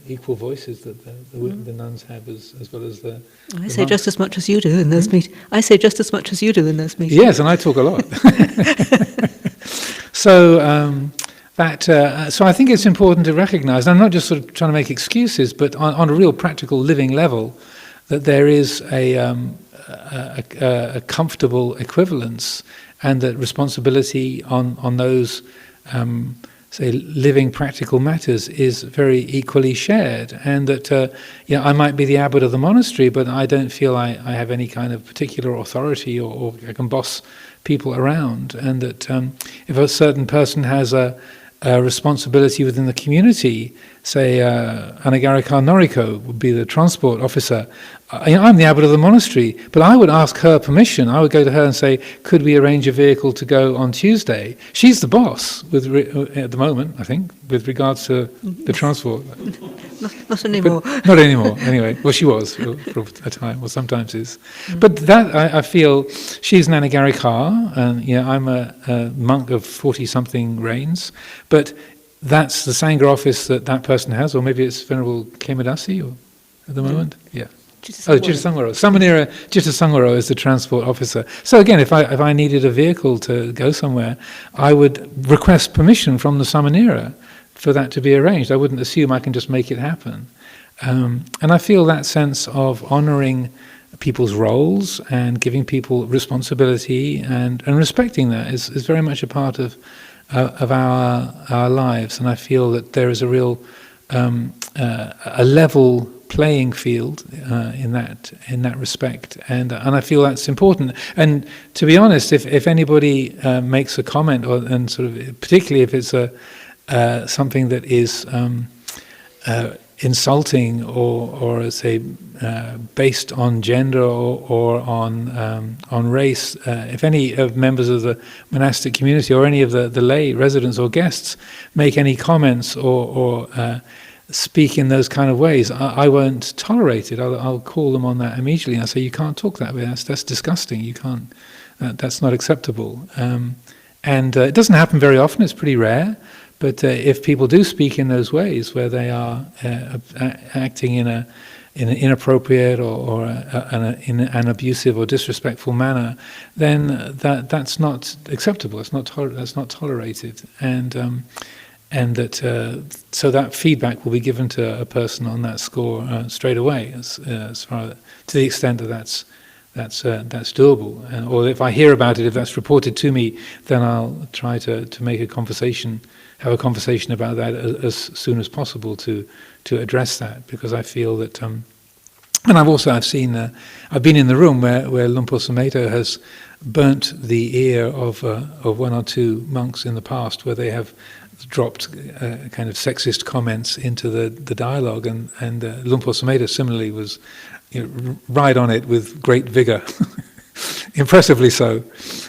S2: equal voices that the nuns have as well as the
S1: I say
S2: monks.
S1: just as much as you do in those meetings. I say just as much as you do in those meetings.
S2: Yes, and I talk a lot. So so I think it's important to recognise, and I'm not just sort of trying to make excuses, but on a real practical living level, that there is a comfortable equivalence, and that responsibility on those say living practical matters is very equally shared, and that I might be the abbot of the monastery, but I don't feel I have any kind of particular authority or I can boss people around, and that if a certain person has a responsibility within the community, say Anagarika Noriko would be the transport officer. I'm the abbot of the monastery, but I would ask her permission. I would go to her and say, could we arrange a vehicle to go on Tuesday? She's the boss at the moment, I think, with regards to the transport.
S1: Not anymore.
S2: But not anymore, anyway. Well, she was for a time, or sometimes is. But that, I feel, she's an Anagarika, and I'm a monk of 40-something reigns, but that's the Sangha office that person has, or maybe it's Venerable Kemadasi at the moment. Yeah. Jittasangwaro. Samanera Jittasangwaro is the transport officer. So again, if I needed a vehicle to go somewhere, I would request permission from the Samanera for that to be arranged. I wouldn't assume I can just make it happen. And I feel that sense of honouring people's roles and giving people responsibility and respecting that is very much a part of our lives. And I feel that there is a real a level playing field in that respect, and I feel that's important. And to be honest, if anybody makes a comment, and sort of particularly if it's something that is insulting or say based on gender or on race, if any of members of the monastic community or any of the lay residents or guests make any comments or speak in those kind of ways, I won't tolerate it. I'll call them on that immediately, and I say, you can't talk that way. That's disgusting. You can't. That's not acceptable. And it doesn't happen very often. It's pretty rare. But if people do speak in those ways, where they are acting in an inappropriate or in an abusive or disrespectful manner, then that's not acceptable. That's not tolerated. And that so that feedback will be given to a person on that score straight away, as far to the extent that that's doable. Or if I hear about it, if that's reported to me, then I'll try to make a conversation, have a conversation about that as soon as possible to address that, because I feel that. And I've seen, I've been in the room where Lumpur Sumedho has burnt the ear of one or two monks in the past, where they have dropped kind of sexist comments into the dialogue, and Lumpur Sumedho similarly was right on it with great vigour, impressively so.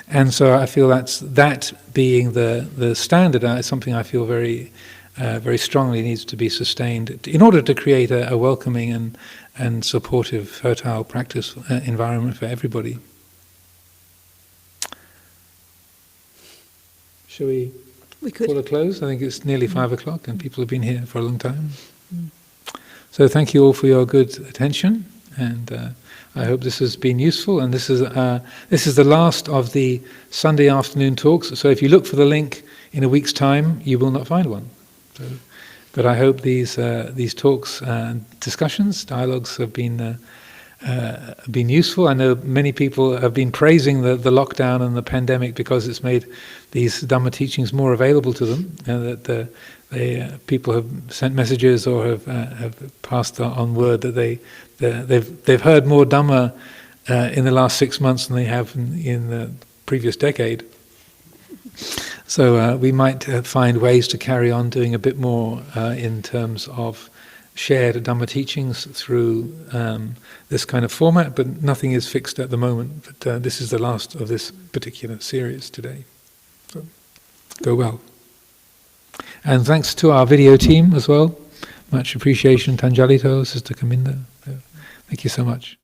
S2: And so I feel that being the standard is something I feel very very strongly needs to be sustained in order to create a welcoming and supportive, fertile practice environment for everybody. Shall we call a close? I think it's nearly 5 o'clock and people have been here for a long time. So thank you all for your good attention, and I hope this has been useful. And this is the last of the Sunday afternoon talks. So if you look for the link in a week's time, you will not find one. So, But I hope these talks and discussions, dialogues have been useful. I know many people have been praising the lockdown and the pandemic because it's made these Dhamma teachings more available to them, and that people have sent messages or have passed on word that they've heard more Dhamma in the last 6 months than they have in the previous decade. So we might find ways to carry on doing a bit more in terms of shared Dhamma teachings through this kind of format, but nothing is fixed at the moment. But this is the last of this particular series today. So go well. And thanks to our video team as well. Much appreciation, Tanjalito, Sister Kaminda. Thank you so much.